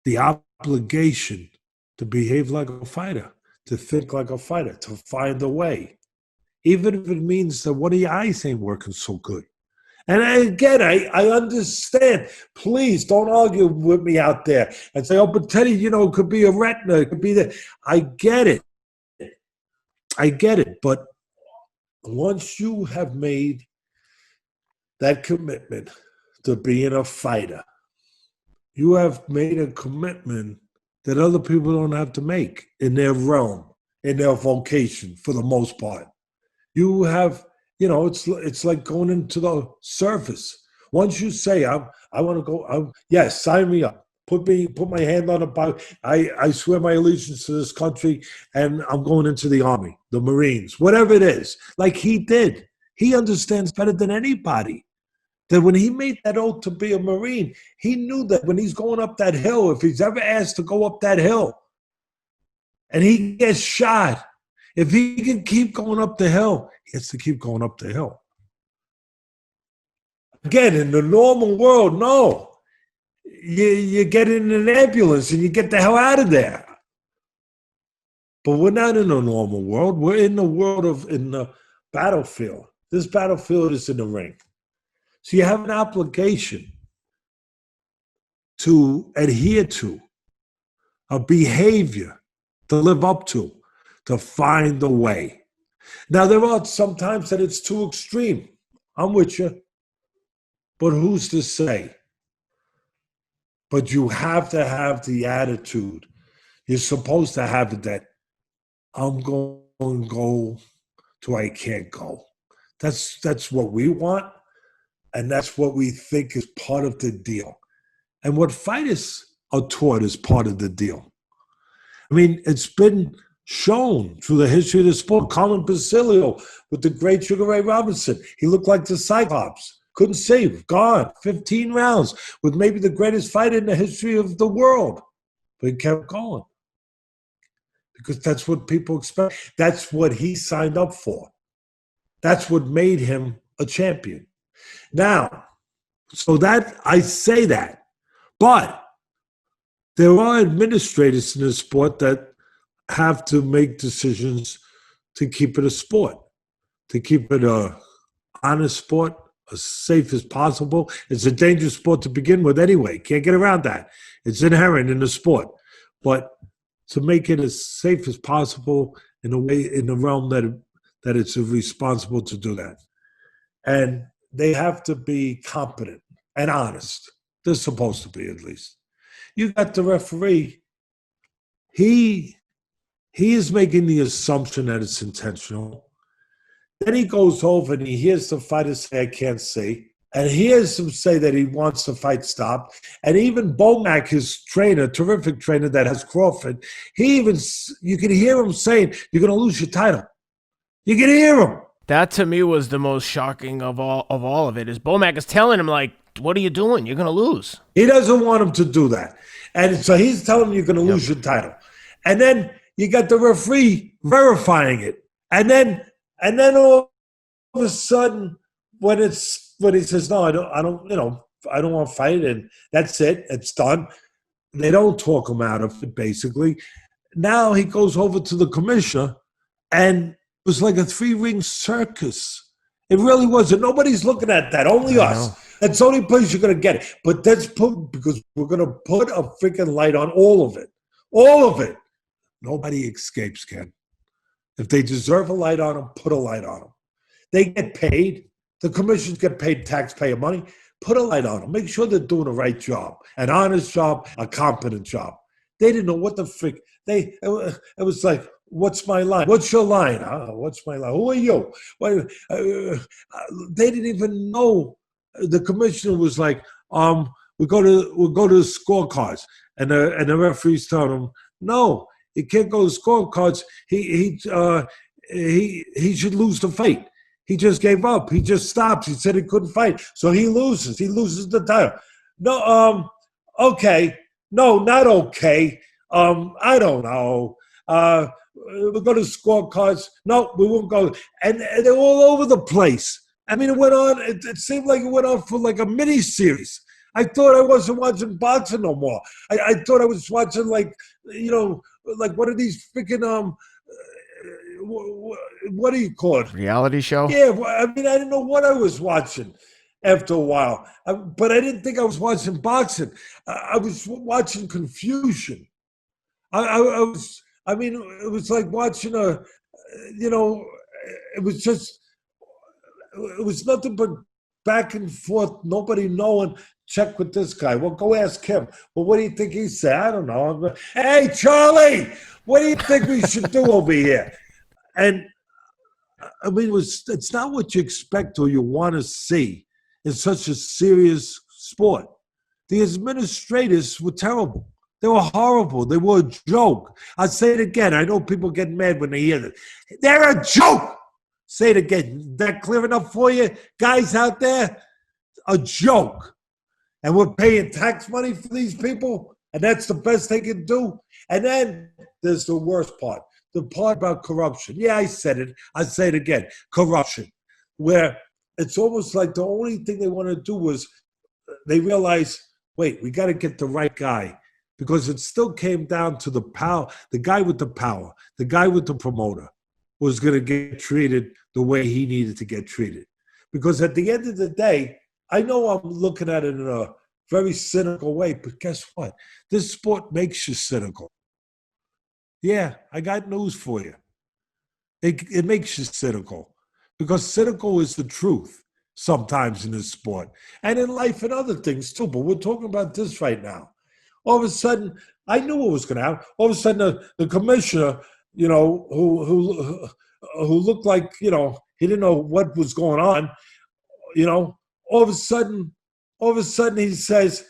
the obligation to behave like a fighter, to think like a fighter, to find a way, even if it means that one of your eyes ain't working so good. And again, I understand. Please don't argue with me out there and say, oh, but Teddy, you know, it could be a retina, it could be that. I get it. But once you have made that commitment to being a fighter, you have made a commitment that other people don't have to make in their realm, in their vocation, for the most part. You have, you know, it's like going into the surface. Once you say, I want to go, yes, sign me up. Put my hand on the Bible. I swear my allegiance to this country, and I'm going into the Army, the Marines, whatever it is, like he did. He understands better than anybody that when he made that oath to be a Marine, he knew that when he's going up that hill, if he's ever asked to go up that hill and he gets shot, if he can keep going up the hill, he has to keep going up the hill. Again, in the normal world, no. You get in an ambulance and you get the hell out of there. But we're not in a normal world. We're in the world in the battlefield. This battlefield is in the ring. So you have an obligation to adhere to, a behavior to live up to find a way. Now, there are some times that it's too extreme. I'm with you. But who's to say? But you have to have the attitude. You're supposed to have it that I'm going to go till I can't go. That's what we want, and that's what we think is part of the deal. And what fighters are taught is part of the deal. I mean, it's been shown through the history of the sport. Carmen Basilio with the great Sugar Ray Robinson. He looked like the Cyclops. Couldn't save. Gone. 15 rounds with maybe the greatest fight in the history of the world. But he kept going. Because that's what people expect. That's what he signed up for. That's what made him a champion. Now, so that I say that. But there are administrators in the sport that have to make decisions to keep it a sport, to keep it a honest sport, as safe as possible. It's a dangerous sport to begin with anyway. Can't get around that. It's inherent in the sport. But to make it as safe as possible in a way, in the realm that it's responsible to do that. And they have to be competent and honest. They're supposed to be, at least. You got the referee. He is making the assumption that it's intentional. Then he goes over and he hears the fighter say, I can't see. And hears him say that he wants the fight stopped. And even Bomac, his trainer, terrific trainer that has Crawford, you can hear him saying, you're going to lose your title. You can hear him. That to me was the most shocking of all of it, is Bomac is telling him, like, what are you doing? You're going to lose. He doesn't want him to do that. And so he's telling him you're going to lose your title. And then you got the referee verifying it. And then all of a sudden, when he says, no, I don't want to fight, and that's it, it's done. They don't talk him out of it, basically. Now he goes over to the commissioner, and it was like a 3-ring circus. It really wasn't. Nobody's looking at that. Only us. That's the only place you're going to get it. But that's because we're going to put a freaking light on all of it. All of it. Nobody escapes, Ken. If they deserve a light on them, put a light on them. They get paid. The commissions get paid taxpayer money. Put a light on them. Make sure they're doing the right job. An honest job, a competent job. They didn't know what the frick. It was like, what's my line? What's your line? What's my line? Who are you? They didn't even know. The commissioner was like, we'll go to the scorecards. And the referees told him, no, he can't go to scorecards. He should lose the fight. He just gave up. He just stops. He said he couldn't fight. So he loses. He loses the title. No, okay. No, not okay. I don't know. We'll go to scorecards. No, we won't go. And they're all over the place. I mean, it went on. It seemed like it went on for like a mini-series. I thought I wasn't watching boxing no more. I thought I was watching like one of these freaking what do you call it? Reality show? Yeah, I mean, I didn't know what I was watching after a while. But I didn't think I was watching boxing. I was watching confusion. It was like watching it was nothing but back and forth, nobody knowing. Check with this guy. Well, go ask him. Well, what do you think he said? I don't know. Hey, Charlie, what do you think we should do over here? And I mean, it's not what you expect or you want to see in such a serious sport. The administrators were terrible. They were horrible. They were a joke. I'll say it again. I know people get mad when they hear this. They're a joke. Say it again. Is that clear enough for you? Guys out there, a joke. And we're paying tax money for these people, and that's the best they can do. And then there's the worst part, the part about corruption. Yeah, I said it. I say it again. Corruption, where it's almost like the only thing they want to do was they realize, wait, we got to get the right guy, because it still came down to the power. The guy with the power, the guy with the promoter was going to get treated the way he needed to get treated. Because at the end of the day, I know I'm looking at it in a very cynical way, but guess what? This sport makes you cynical. Yeah, I got news for you. It makes you cynical, because cynical is the truth sometimes in this sport and in life and other things too. But we're talking about this right now. All of a sudden, I knew what was going to happen. All of a sudden, the commissioner, who looked like, he didn't know what was going on, all of a sudden he says,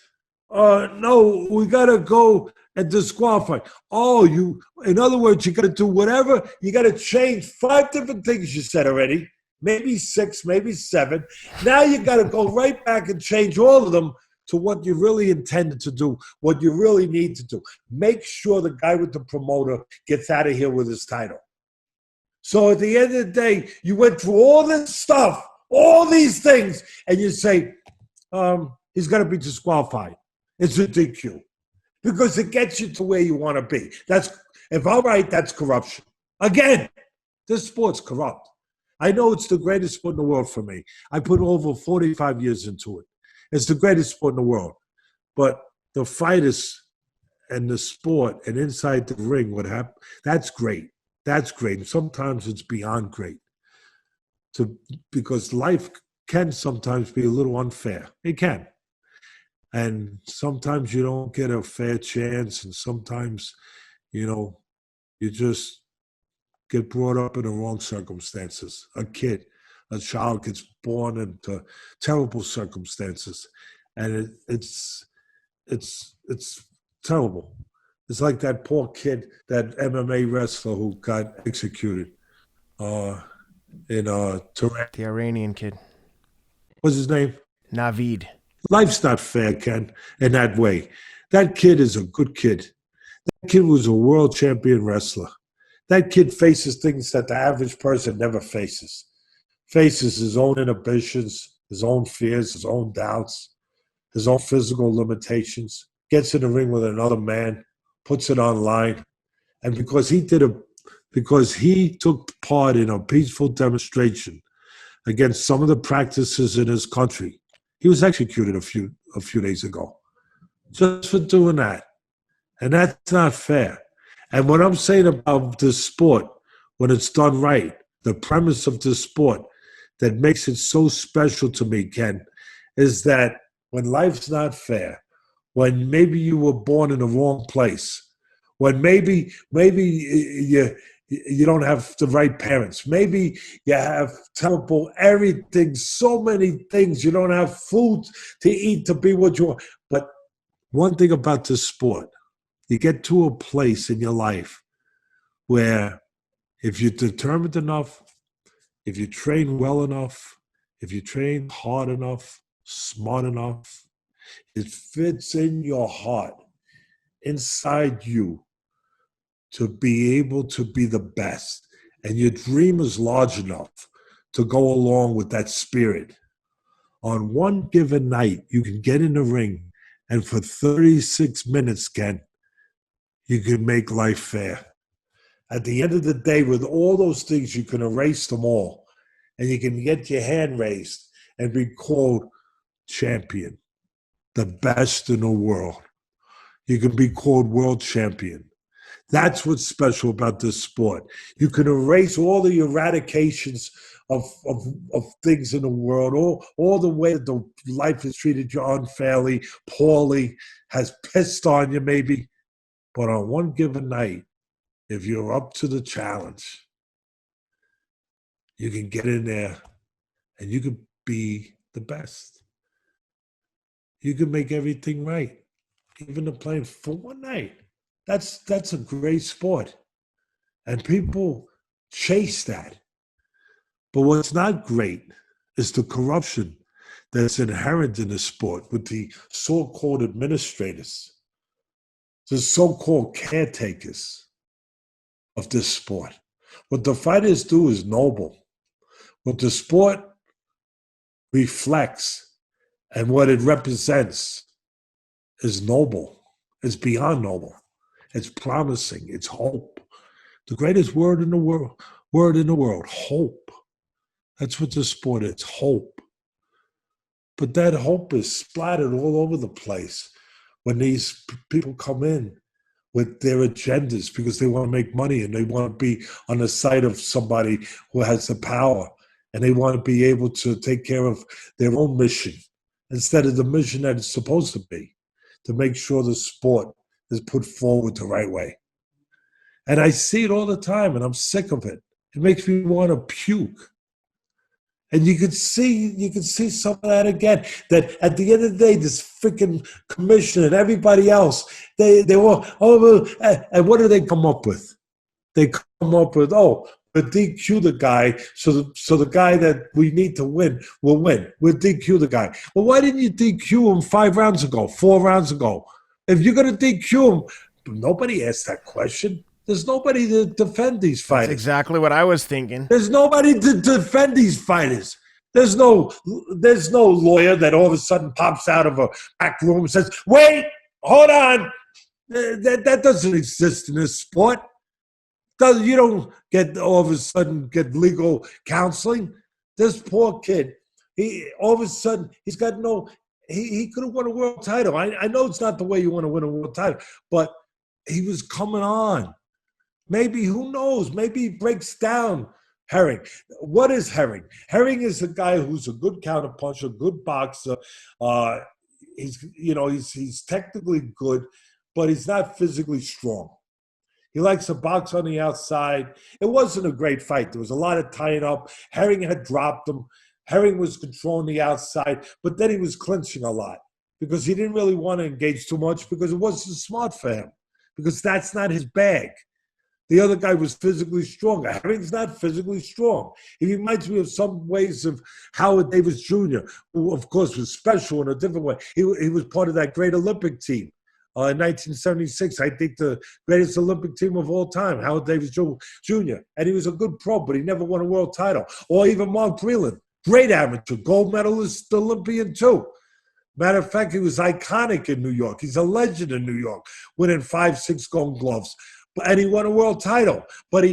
no, we got to go and disqualify. In other words, you got to do whatever. You got to change 5 different things you said already. maybe 6, maybe 7. Now you got to go right back and change all of them to what you really intended to do, what you really need to do. Make sure the guy with the promoter gets out of here with his title. So at the end of the day, you went through all this stuff, all these things, and you say, he's got to be disqualified. It's a DQ. Because it gets you to where you want to be. If I'm right, that's corruption. Again, this sport's corrupt. I know it's the greatest sport in the world for me. I put over 45 years into it. It's the greatest sport in the world. But the fighters and the sport and inside the ring, what happen, that's great. That's great. And sometimes it's beyond great. Because life can sometimes be a little unfair. It can. And sometimes you don't get a fair chance. And sometimes, you just get brought up in the wrong circumstances. A child gets born into terrible circumstances. And it's terrible. It's like that poor kid, that MMA wrestler who got executed in Tehran. The Iranian kid. What's his name? Naveed. Life's not fair, Ken, in that way. That kid is a good kid. That kid was a world champion wrestler. That kid faces things that the average person never faces. Faces his own inhibitions, his own fears, his own doubts, his own physical limitations, gets in the ring with another man, puts it online. And because he took part in a peaceful demonstration against some of the practices in his country, he was executed a few days ago just for doing that. And that's not fair. And what I'm saying about this sport, when it's done right, the premise of this sport that makes it so special to me, Ken, is that when life's not fair, when maybe you were born in the wrong place, when maybe you don't have the right parents, maybe you have terrible everything, so many things, you don't have food to eat to be what you want. But one thing about this sport, you get to a place in your life where if you're determined enough, if you train well enough, if you train hard enough, smart enough, it fits in your heart, inside you, to be able to be the best. And your dream is large enough to go along with that spirit. On one given night, you can get in the ring, and for 36 minutes, Ken, you can make life fair. At the end of the day, with all those things, you can erase them all. And you can get your hand raised and be called champion, the best in the world. You can be called world champion. That's what's special about this sport. You can erase all the eradications of things in the world, all the way that the life has treated you unfairly, poorly, has pissed on you maybe. But on one given night, if you're up to the challenge, you can get in there and you can be the best. You can make everything right, even the playing for one night. That's a great sport. And people chase that. But what's not great is the corruption that's inherent in the sport with the so-called administrators, the so-called caretakers of this sport. What the fighters do is noble. What the sport reflects and what it represents is noble. It's beyond noble. It's promising. It's hope. The greatest word in the world, hope. That's what the sport is, hope. But that hope is splattered all over the place when these people come in with their agendas because they want to make money and they want to be on the side of somebody who has the power and they want to be able to take care of their own mission instead of the mission that it's supposed to be, to make sure the sport is put forward the right way. And I see it all the time and I'm sick of it. It makes me want to puke. And you can see some of that again, that at the end of the day, this freaking commissioner and everybody else, they all, and what do they come up with? They come up with, We'll DQ the guy, so the guy that we need to win will win. We'll DQ the guy. Well, why didn't you DQ him 5 rounds ago, 4 rounds ago? If you're going to DQ him, nobody asked that question. There's nobody to defend these fighters. That's exactly what I was thinking. There's nobody to defend these fighters. There's no lawyer that all of a sudden pops out of a back room and says, wait, hold on. That doesn't exist in this sport. You don't get all of a sudden get legal counseling. This poor kid, he all of a sudden he's got no. He could have won a world title. I know it's not the way you want to win a world title, but he was coming on. Maybe, who knows? Maybe he breaks down. Herring. What is Herring? Herring is a guy who's a good counterpuncher, good boxer. He's technically good, but he's not physically strong. He likes to box on the outside. It wasn't a great fight. There was a lot of tying up. Herring had dropped him. Herring was controlling the outside, but then he was clinching a lot because he didn't really want to engage too much because it wasn't smart for him, because that's not his bag. The other guy was physically stronger. Herring's not physically strong. He reminds me of some ways of Howard Davis Jr., who, of course, was special in a different way. He was part of that great Olympic team in 1976. I think the greatest Olympic team of all time, Howard Davis Jr. And he was a good pro, but he never won a world title. Or even Mark Breland, great amateur, gold medalist, Olympian too. Matter of fact, he was iconic in New York. He's a legend in New York, winning 5, 6 Gold Gloves. And he won a world title. But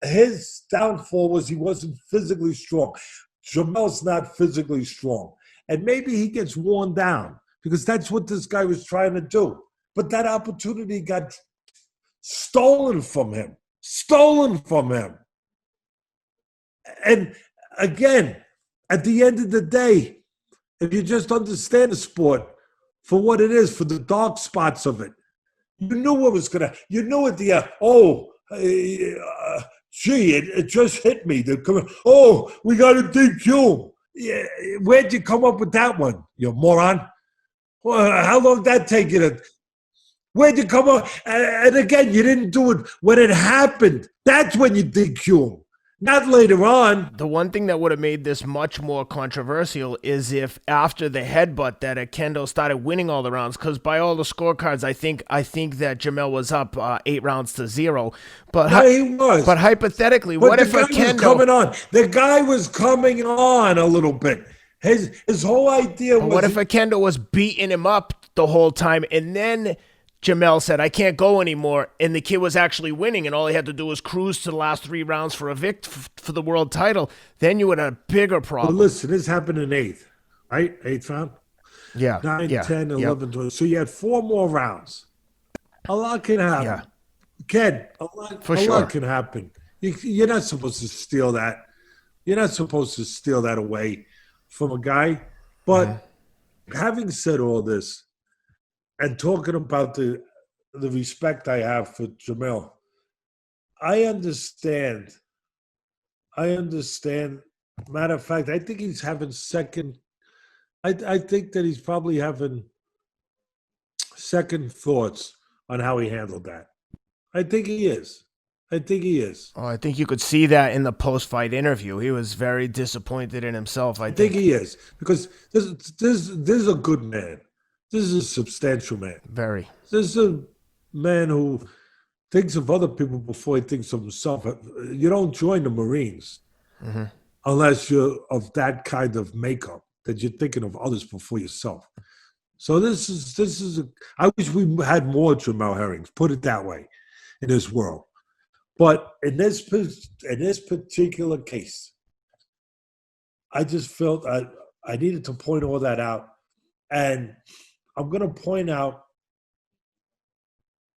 his downfall was he wasn't physically strong. Jermell's not physically strong. And maybe he gets worn down because that's what this guy was trying to do. But that opportunity got stolen from him. And again, at the end of the day, if you just understand the sport for what it is, for the dark spots of it, you knew what was going to, you knew at the end, it just hit me. We got to DQ him. Yeah, where'd you come up with that one, you moron? Well, how long did that take you to, where'd you come up? And again, you didn't do it when it happened. That's when you DQ him. Not later on. The one thing that would have made this much more controversial is if after the headbutt that Oquendo started winning all the rounds, because by all the scorecards, I think that Jamel was up 8 rounds to 0. But yeah, he was. But hypothetically, but what if Oquendo was coming on? The guy was coming on a little bit. His whole idea was. What if Oquendo was beating him up the whole time, and then Jamel said, I can't go anymore, and the kid was actually winning, and all he had to do was cruise to the last 3 rounds for for the world title? Then you would have a bigger problem. Well, listen, this happened in 8th, right? 8th round? Yeah. 9, 10, 11, 12. So you had 4 more rounds. A lot can happen. Yeah. Ken, a lot can happen. You're not supposed to steal that. You're not supposed to steal that away from a guy. But having said all this, and talking about the respect I have for Jamel, I understand. Matter of fact, I think he's having I think that he's probably having second thoughts on how he handled that. I think he is. Oh, I think you could see that in the post-fight interview. He was very disappointed in himself. I think he is, because this is a good man. This is a substantial man. Very. This is a man who thinks of other people before he thinks of himself. You don't join the Marines unless you're of that kind of makeup, that you're thinking of others before yourself. So this is. I wish we had more Jamel Herrings. Put it that way, in this world. But in this particular case, I just felt I needed to point all that out, and I'm going to point out,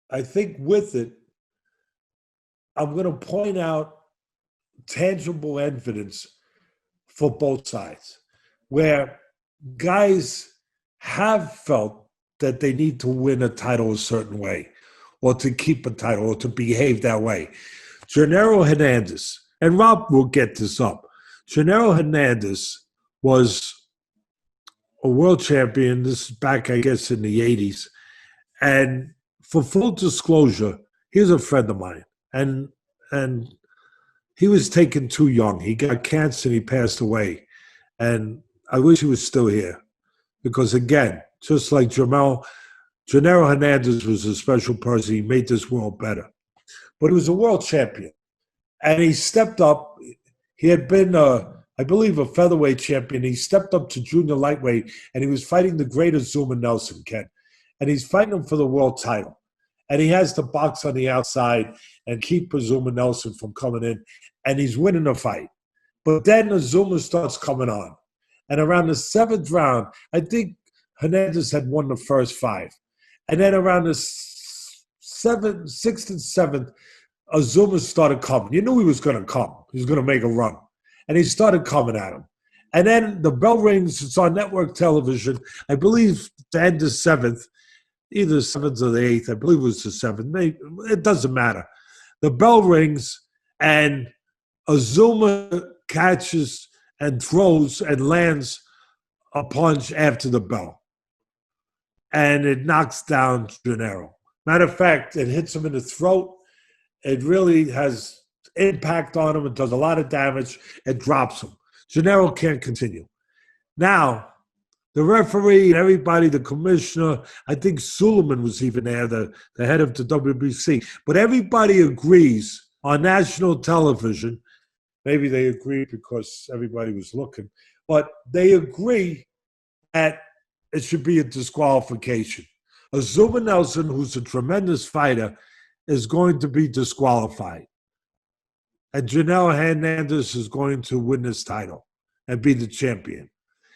I think with it, I'm going to point out tangible evidence for both sides, where guys have felt that they need to win a title a certain way, or to keep a title, or to behave that way. Gennaro Hernandez, and Rob will get this up, Gennaro Hernandez was a world champion. This is back, I guess, in the 80s. And for full disclosure, he's a friend of mine. And he was taken too young. He got cancer and he passed away. And I wish he was still here. Because again, just like Jermell, Gennaro Hernandez was a special person. He made this world better. But he was a world champion. And he stepped up. He had been, I believe, a featherweight champion. He stepped up to junior lightweight, and he was fighting the great Azuma Nelson, Ken. And he's fighting him for the world title. And he has to box on the outside and keep Azuma Nelson from coming in. And he's winning the fight. But then Azuma starts coming on. And around the 7th round, I think Hernandez had won the first 5. And then around the 6th and 7th, Azuma started coming. You knew he was going to come. He was going to make a run. And he started coming at him. And then the bell rings. It's on network television. I believe the end of 7th, either the 7th or the 8th. I believe it was the 7th. Maybe, it doesn't matter. The bell rings, and Azuma catches and throws and lands a punch after the bell. And it knocks down Gennaro. Matter of fact, it hits him in the throat. It really has impact on him. It does a lot of damage. It drops him. Gennaro can't continue. Now, the referee and everybody, the commissioner, I think Suleiman was even there, the head of the WBC. But everybody agrees on national television. Maybe they agree because everybody was looking. But they agree that it should be a disqualification. Azuma Nelson, who's a tremendous fighter, is going to be disqualified. And Jamel Hernandez is going to win this title and be the champion.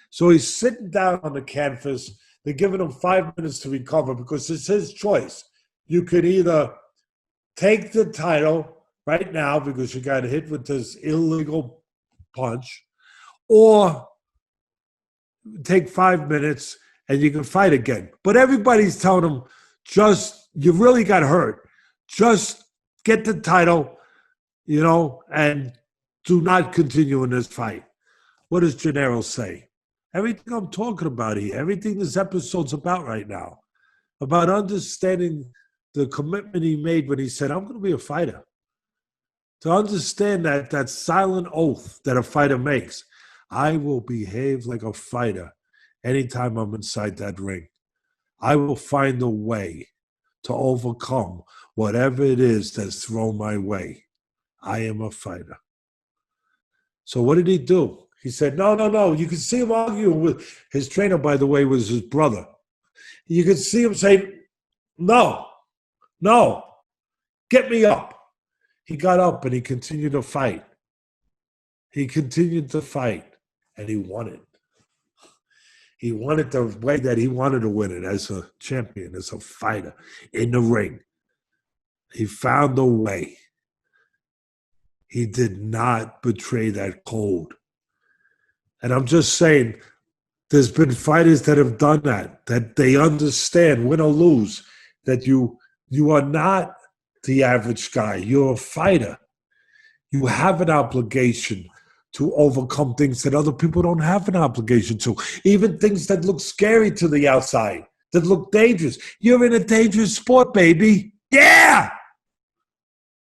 So he's sitting down on the canvas. They're giving him 5 minutes to recover because it's his choice. You could either take the title right now because you got hit with this illegal punch, or take 5 minutes and you can fight again. But everybody's telling him, you really got hurt. Just get the title, and do not continue in this fight. What does Gennaro say? Everything I'm talking about here, everything this episode's about right now, about understanding the commitment he made when he said, I'm going to be a fighter. To understand that silent oath that a fighter makes. I will behave like a fighter anytime I'm inside that ring. I will find a way to overcome whatever it is that's thrown my way. I am a fighter. So what did he do? He said, no. You could see him arguing with his trainer, by the way, was his brother. You could see him say, no, get me up. He got up and he continued to fight. He continued to fight, and he won it. He won it the way that he wanted to win it, as a champion, as a fighter in the ring. He found a way. He did not betray that code. And I'm just saying, there's been fighters that have done that they understand, win or lose, that you are not the average guy. You're a fighter. You have an obligation to overcome things that other people don't have an obligation to. Even things that look scary to the outside, that look dangerous. You're in a dangerous sport, baby. Yeah!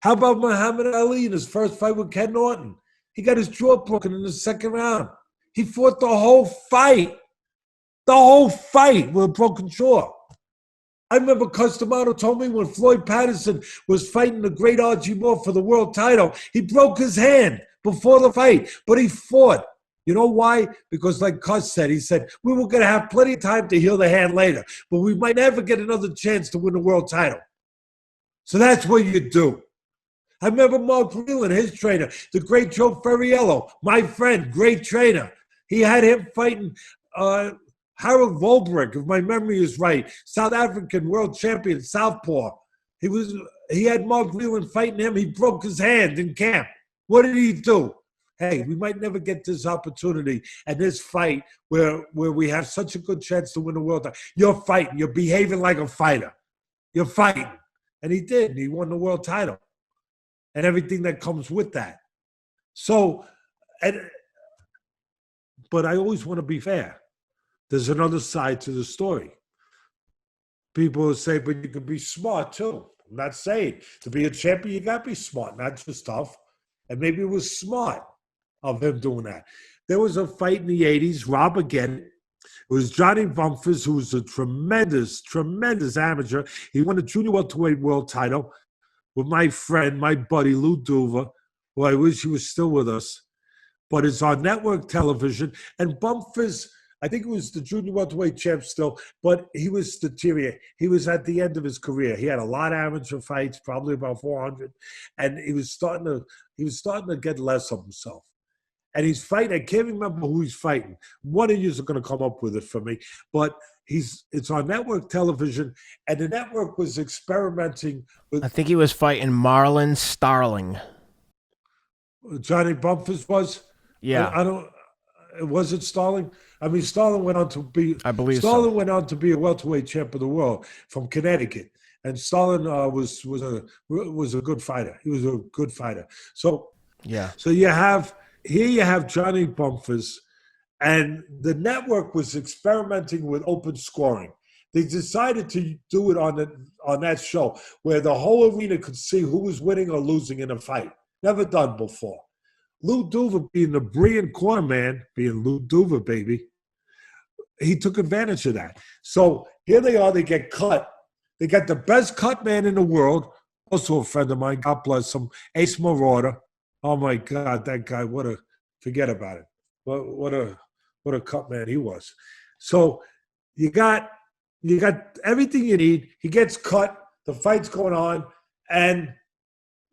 How about Muhammad Ali in his first fight with Ken Norton? He got his jaw broken in the 2nd round. He fought the whole fight with a broken jaw. I remember Customato told me when Floyd Patterson was fighting the great R.G. Moore for the world title, he broke his hand before the fight, but he fought. You know why? Because like Cus said, he said, we were going to have plenty of time to heal the hand later, but we might never get another chance to win the world title. So that's what you do. I remember Mark Whelan, his trainer, the great Joe Ferriello, my friend, great trainer. He had him fighting Harold Volbrick, if my memory is right, South African world champion, southpaw. He had Mark Whelan fighting him. He broke his hand in camp. What did he do? Hey, we might never get this opportunity and this fight where we have such a good chance to win the world title. You're fighting. You're behaving like a fighter. You're fighting. And he did. He won the world title and everything that comes with that. So, but I always want to be fair. There's another side to the story. People will say, but you can be smart too. I'm not saying to be a champion, you got to be smart, not just tough. And maybe it was smart of him doing that. There was a fight in the 80s, Rob again. It was Johnny Bumpers, who was a tremendous, tremendous amateur. He won the junior welterweight world title with my friend, my buddy, Lou Duva, who I wish he was still with us. But it's on network television. And Bumpers, I think it was the junior welterweight champ still, but he was deteriorating. He was at the end of his career. He had a lot of amateur fights, probably about 400, and he was starting to get less of himself. And he's fighting. I can't remember who he's fighting. One of you are going to come up with it for me. But it's on network television, and the network was experimenting with. I think he was fighting Marlon Starling. Johnny Bumpers was. Yeah, I don't. Was it Starling? I mean, Starling went on to be. I believe Starling so. went on to be a welterweight champ of the world from Connecticut, and Starling was a good fighter. He was a good fighter. So yeah. So you have Johnny Bumpers, and the network was experimenting with open scoring. They decided to do it on that show where the whole arena could see who was winning or losing in a fight. Never done before. Lou Duva, being the brilliant corner man, being Lou Duva, baby, he took advantage of that. So here they are, they get cut. They got the best cut man in the world, also a friend of mine, God bless him, Ace Marauder. Oh my God, that guy, forget about it. What a cut man he was. So you got everything you need. He gets cut, the fight's going on, and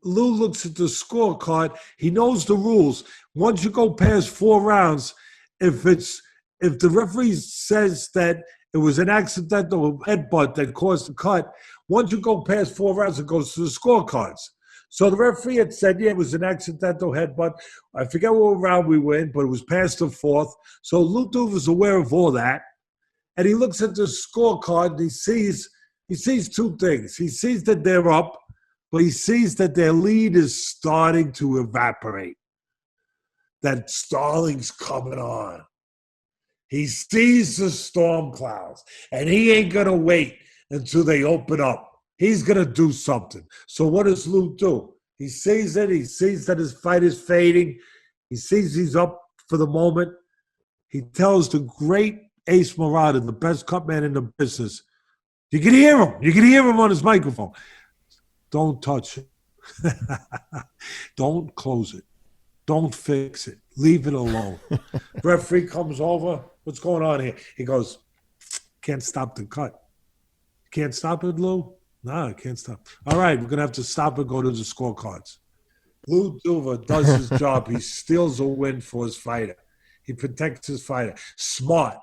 Lou looks at the scorecard. He knows the rules. Once you go past 4 rounds, if the referee says that it was an accidental headbutt that caused the cut, once you go past 4 rounds, it goes to the scorecards. So the referee had said, yeah, it was an accidental headbutt. I forget what round we were in, but it was past the 4th. So Lou Duva was aware of all that. And he looks at the scorecard and he sees 2 things. He sees that they're up, but he sees that their lead is starting to evaporate. That Starling's coming on. He sees the storm clouds, and he ain't going to wait until they open up. He's going to do something. So what does Lou do? He sees it. He sees that his fight is fading. He sees he's up for the moment. He tells the great Ace Marauder, the best cut man in the business, you can hear him. You can hear him on his microphone. Don't touch it. Don't close it. Don't fix it. Leave it alone. Referee comes over. What's going on here? He goes, can't stop the cut. Can't stop it, Lou? No, I can't stop. All right, we're going to have to stop and go to the scorecards. Lou Duva does his job. He steals a win for his fighter. He protects his fighter. Smart.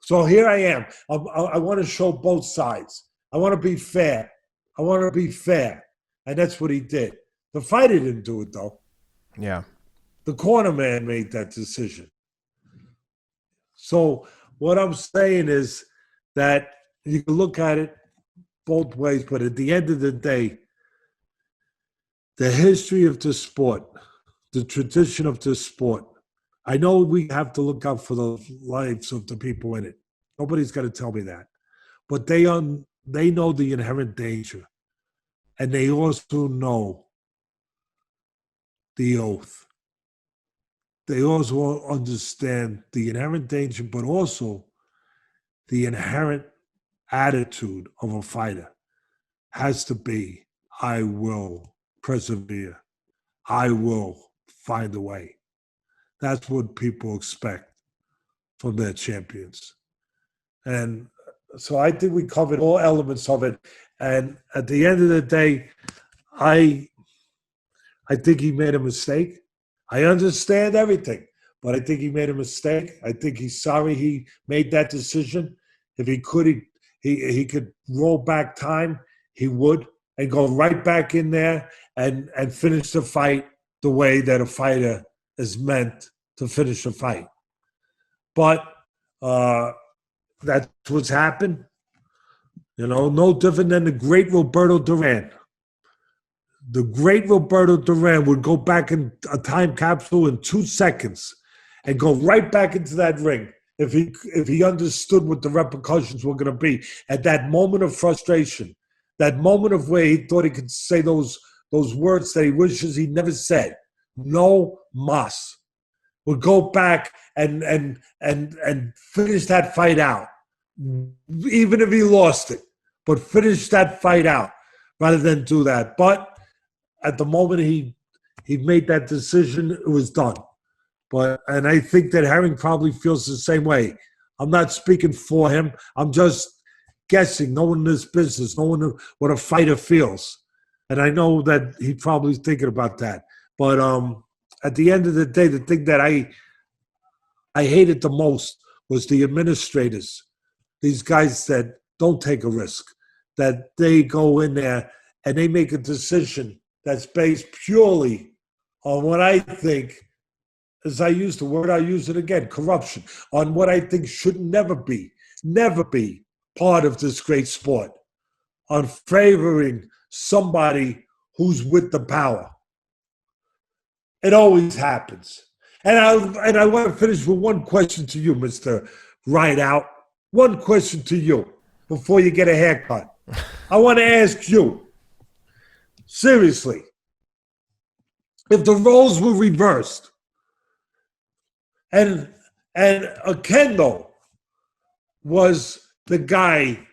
So here I am. I want to show both sides. I want to be fair. And that's what he did. The fighter didn't do it, though. Yeah. The corner man made that decision. So what I'm saying is that you can look at it both ways, but at the end of the day, the history of the sport, the tradition of the sport, I know we have to look out for the lives of the people in it. Nobody's got to tell me that. But they know the inherent danger. And they also know the oath. They also understand the inherent danger, but also the inherent attitude of a fighter has to be, I will persevere. I will find a way. That's what people expect from their champions. And so I think we covered all elements of it. And at the end of the day, I think he made a mistake. I understand everything, but I think he made a mistake. I think he's sorry he made that decision. If he could, he could roll back time, he would, and go right back in there and finish the fight the way that a fighter is meant to finish a fight. But that's what's happened. You know, no different than the great Roberto Duran. The great Roberto Duran would go back in a time capsule in 2 seconds and go right back into that ring if he understood what the repercussions were going to be at that moment of frustration, that moment of where he thought he could say those words that he wishes he never said, no mas. Would go back and finish that fight out, even if he lost it. But finish that fight out rather than do that. But at the moment he made that decision, it was done. And I think that Herring probably feels the same way. I'm not speaking for him. I'm just guessing, knowing this business, knowing what a fighter feels. And I know that he's probably thinking about that. But at the end of the day, the thing that I hated the most was the administrators. These guys that don't take a risk, that they go in there and they make a decision that's based purely on what I think, as I use the word, I use it again, corruption, on what I think should never be part of this great sport, on favoring somebody who's with the power. It always happens. And I want to finish with one question to you, Mr. Rideout. One question to you before you get a haircut. I want to ask you, seriously, if the roles were reversed and Oquendo was the guy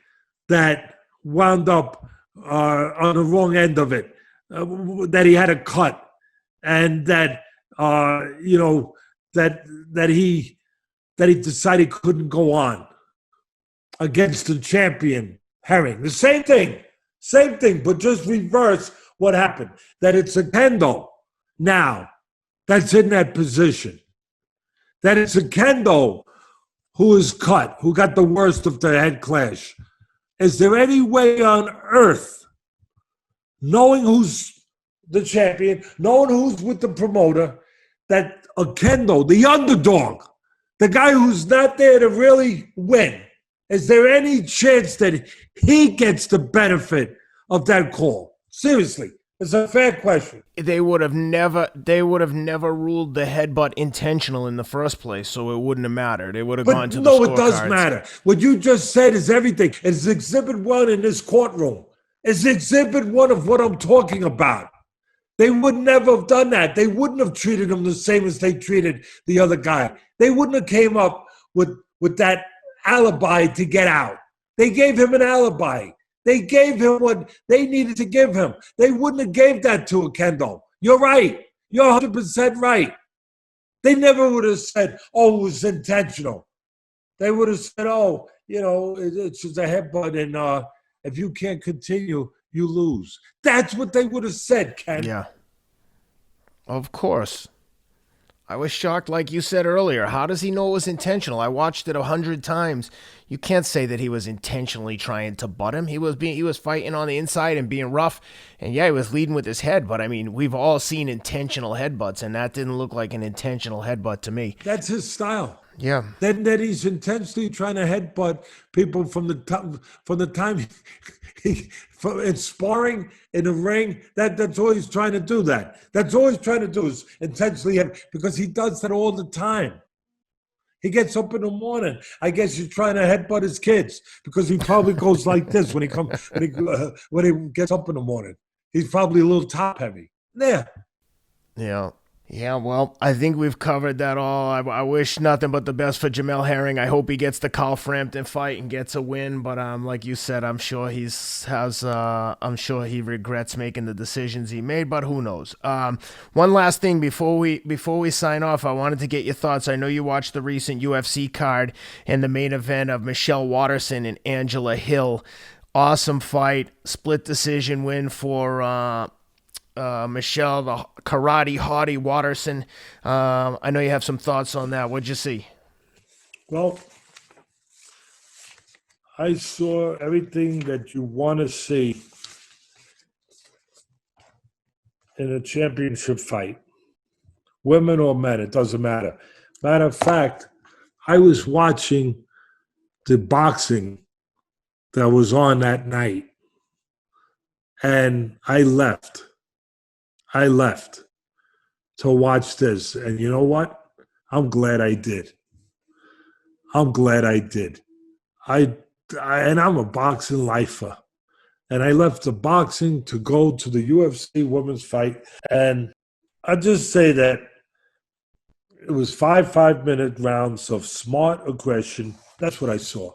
that wound up on the wrong end of it, that he had a cut, and that that he decided he couldn't go on against the champion Herring. The same thing, but just reverse what happened. That it's Oquendo now that's in that position. That it's Oquendo who is cut, who got the worst of the head clash. Is there any way on earth, knowing who's the champion, knowing who's with the promoter, that Oquendo, the underdog, the guy who's not there to really win, is there any chance that he gets the benefit of that call? Seriously, it's a fair question. They would have never ruled the headbutt intentional in the first place, so it wouldn't have mattered. It would have gone to the scorecards. No, it does matter. What you just said is everything. It's Exhibit 1 in this courtroom. It's Exhibit 1 of what I'm talking about. They would never have done that. They wouldn't have treated him the same as they treated the other guy. They wouldn't have came up with that alibi to get out. They gave him an alibi. They gave him what they needed to give him. They wouldn't have gave that to Oquendo. You're right. You're 100% right. They never would have said, oh, it was intentional. They would have said, oh, it's just a headbutt, and if you can't continue, you lose. That's what they would have said, Ken. Yeah. Of course. I was shocked, like you said earlier. How does he know it was intentional? I watched it 100 times. You can't say that he was intentionally trying to butt him. He was fighting on the inside and being rough. And yeah, he was leading with his head. But I mean, we've all seen intentional headbutts, and that didn't look like an intentional headbutt to me. That's his style. Yeah. That he's intentionally trying to headbutt people from the time in sparring in the ring. That's all he's trying to do. That's all he's trying to do is intentionally because he does that all the time. He gets up in the morning. I guess he's trying to headbutt his kids because he probably goes like this when he gets up in the morning. He's probably a little top heavy. Yeah. Yeah. Yeah, well, I think we've covered that all. I wish nothing but the best for Jamel Herring. I hope he gets the Carl Frampton fight and gets a win. But like you said, I'm sure he regrets making the decisions he made. But who knows? One last thing before we sign off, I wanted to get your thoughts. I know you watched the recent UFC card and the main event of Michelle Waterson and Angela Hill. Awesome fight, split decision win for Michelle, the karate hottie Waterson. I know you have some thoughts on that. What'd you see? Well, I saw everything that you want to see in a championship fight. Women or men, it doesn't matter. Matter of fact, I was watching the boxing that was on that night, and I left to watch this. And you know what? I'm glad I did. And I'm a boxing lifer. And I left the boxing to go to the UFC women's fight. And I'll just say that it was 5-minute rounds of smart aggression. That's what I saw.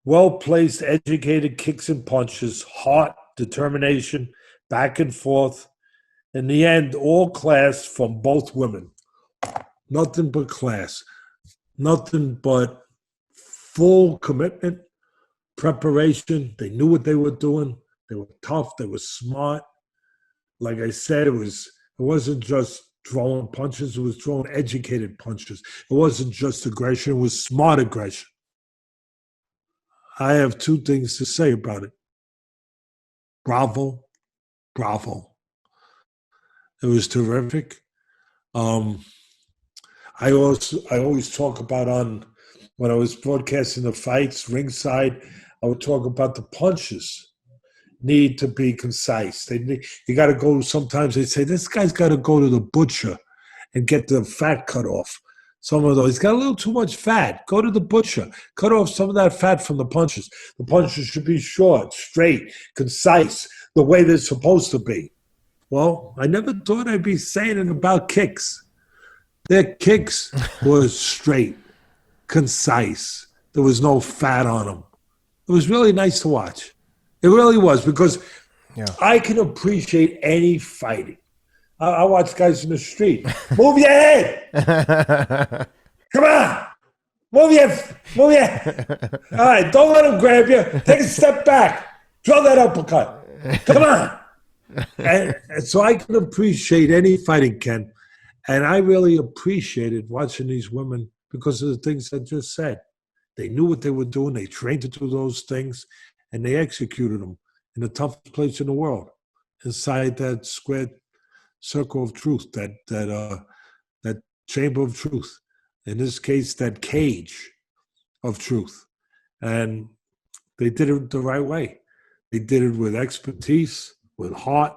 Well-placed, educated kicks and punches, heart, determination, back and forth. In the end, all class from both women. Nothing but class. Nothing but full commitment, preparation. They knew what they were doing. They were tough. They were smart. Like I said, it wasn't just throwing punches. It was throwing educated punches. It wasn't just aggression. It was smart aggression. I have two things to say about it. Bravo. Bravo. It was terrific. I always talk about when I was broadcasting the fights ringside, I would talk about the punches need to be concise. You got to go. Sometimes they say this guy's got to go to the butcher and get the fat cut off. Some of those, he's got a little too much fat. Go to the butcher, cut off some of that fat from the punches. The punches should be short, straight, concise, the way they're supposed to be. Well, I never thought I'd be saying it about kicks. Their kicks were straight, concise. There was no fat on them. It was really nice to watch. It really was, because I can appreciate any fighting. I watch guys in the street. Move your head. Come on. Move your head. All right, don't let him grab you. Take a step back. Throw that uppercut. Come on. And so I can appreciate any fighting, Ken. And I really appreciated watching these women because of the things I just said. They knew what they were doing. They trained to do those things, and they executed them in the toughest place in the world, inside that square circle of truth, that chamber of truth. In this case, that cage of truth. And they did it the right way. They did it with expertise, with heart,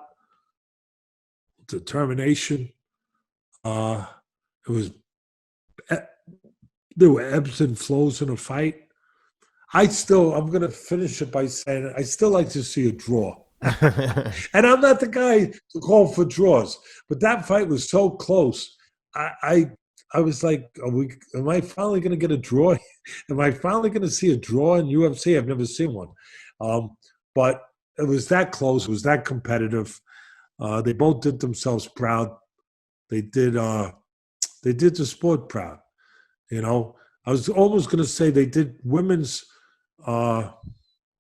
determination. There were ebbs and flows in a fight. I'm going to finish it by saying I still like to see a draw. And I'm not the guy to call for draws, but that fight was so close. I was like, am I finally going to get a draw? Am I finally going to see a draw in UFC? I've never seen one. But it was that close. It was that competitive. They both did themselves proud. They did the sport proud. You know, I was almost going to say they did women's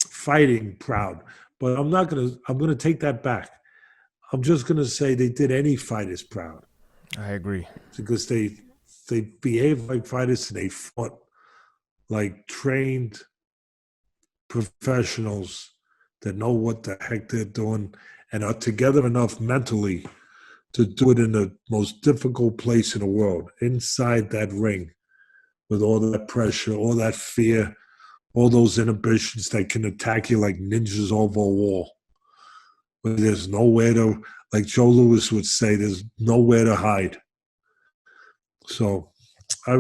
fighting proud, but I'm going to take that back. I'm just going to say they did any fighters proud. I agree. Because they behaved like fighters and they fought like trained professionals that know what the heck they're doing and are together enough mentally to do it in the most difficult place in the world, inside that ring, with all that pressure, all that fear, all those inhibitions that can attack you like ninjas over a wall. But there's nowhere to, like Joe Louis would say, there's nowhere to hide. So I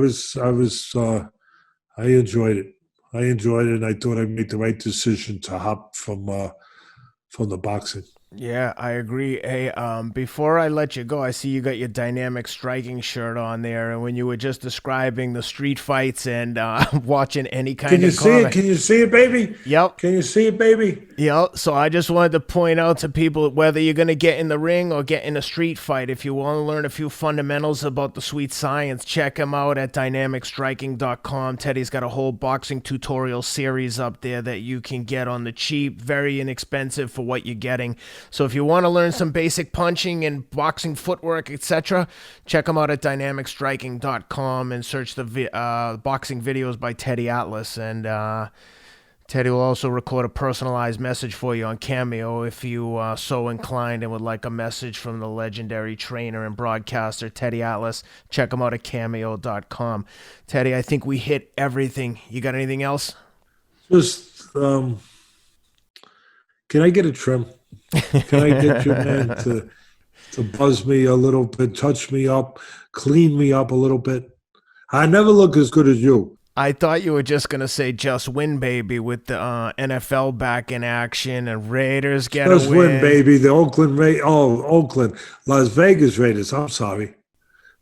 enjoyed it. I enjoyed it, and I thought I made the right decision to hop from the boxing. Yeah, I agree. Hey, before I let you go, I see you got your dynamic striking shirt on there, and when you were just describing the street fights and watching any kind Can you of see it? Can you see it, baby? Yep. Can you see it, baby? Yep. So I just wanted to point out to people, whether you're going to get in the ring or get in a street fight, if you want to learn a few fundamentals about the sweet science, check him out at dynamicstriking.com. Teddy's got a whole boxing tutorial series up there that you can get on the cheap, very inexpensive for what you're getting. So if you want to learn some basic punching and boxing footwork, etc., check them out at dynamicstriking.com and search the boxing videos by Teddy Atlas. And Teddy will also record a personalized message for you on Cameo if you are so inclined and would like a message from the legendary trainer and broadcaster Teddy Atlas. Check him out at cameo.com. Teddy, I think we hit everything. You got anything else? Just, can I get a trim? Can I get you, man, to buzz me a little bit, touch me up, clean me up a little bit? I never look as good as you. I thought you were just going to say just win, baby, with the NFL back in action and Raiders get Just a win. win, baby. The Oakland. Las Vegas Raiders. I'm sorry.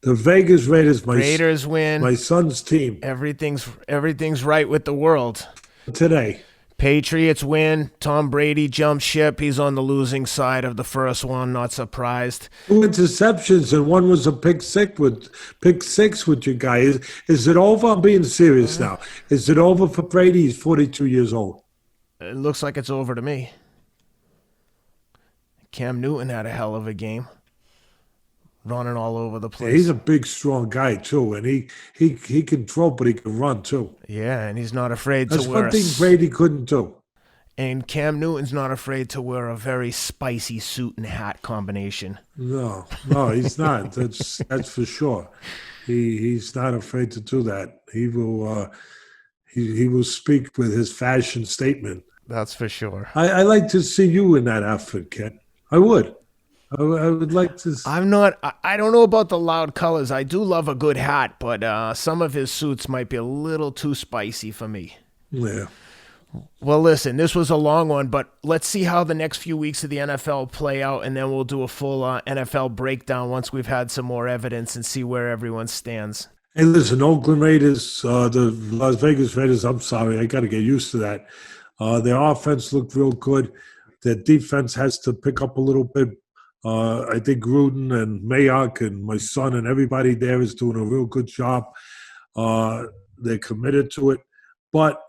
The Vegas Raiders, Raiders win. My son's team. Everything's right with the world. Today. Patriots win. Tom Brady jumps ship. He's on the losing side of the first one. Not surprised. 2 interceptions and one was a pick six with you guys. Is it over? I'm being serious now. Is it over for Brady? He's 42 years old. It looks like it's over to me. Cam Newton had a hell of a game. Running all over the place. Yeah, he's a big, strong guy too, and he can throw, but he can run too. Yeah, and he's not afraid That's to wear. That's one thing Brady couldn't do. And Cam Newton's not afraid to wear a very spicy suit and hat combination. No, he's not. That's for sure. He's not afraid to do that. He will speak with his fashion statement. That's for sure. I like to see you in that outfit, Ken. I would. I would like to. I don't know about the loud colors. I do love a good hat, but some of his suits might be a little too spicy for me. Yeah. Well, listen, this was a long one, but let's see how the next few weeks of the NFL play out, and then we'll do a full NFL breakdown once we've had some more evidence and see where everyone stands. Hey, listen, Oakland Raiders, the Las Vegas Raiders, I'm sorry, I got to get used to that. Their offense looked real good. Their defense has to pick up a little bit. I think Gruden and Mayock and my son and everybody there is doing a real good job. They're committed to it. But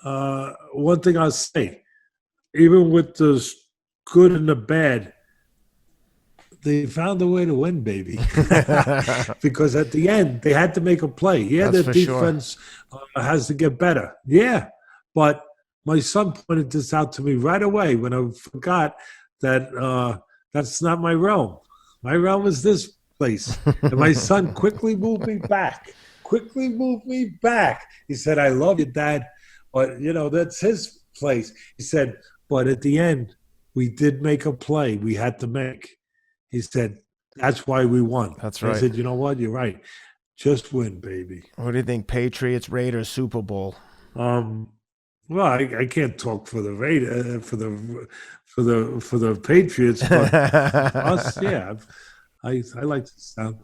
one thing I'll say, even with the good and the bad, they found a way to win, baby. Because at the end, they had to make a play. Yeah, their defense has to get better. Yeah, but my son pointed this out to me right away when I forgot that that's not my realm. My realm is this place. And my son quickly moved me back. He said, I love you, Dad. But, that's his place. He said, but at the end, we did make a play we had to make. He said, that's why we won. That's right. I said, you know what? You're right. Just win, baby. What do you think? Patriots, Raiders, Super Bowl? Well, I can't talk for the Raiders, for the Patriots, but us, yeah. I like the sound.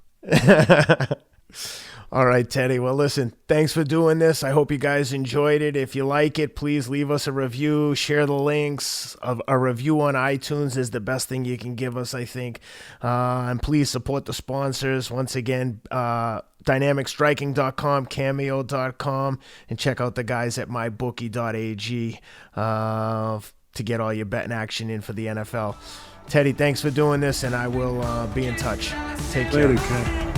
All right, Teddy. Well, listen, thanks for doing this. I hope you guys enjoyed it. If you like it, please leave us a review, share the links. A review on iTunes is the best thing you can give us, I think. And please support the sponsors. Once again, dynamicstriking.com, cameo.com, and check out the guys at mybookie.ag to get all your betting action in for the NFL. Teddy, thanks for doing this, and I will be in touch. Take care. Later, Ken.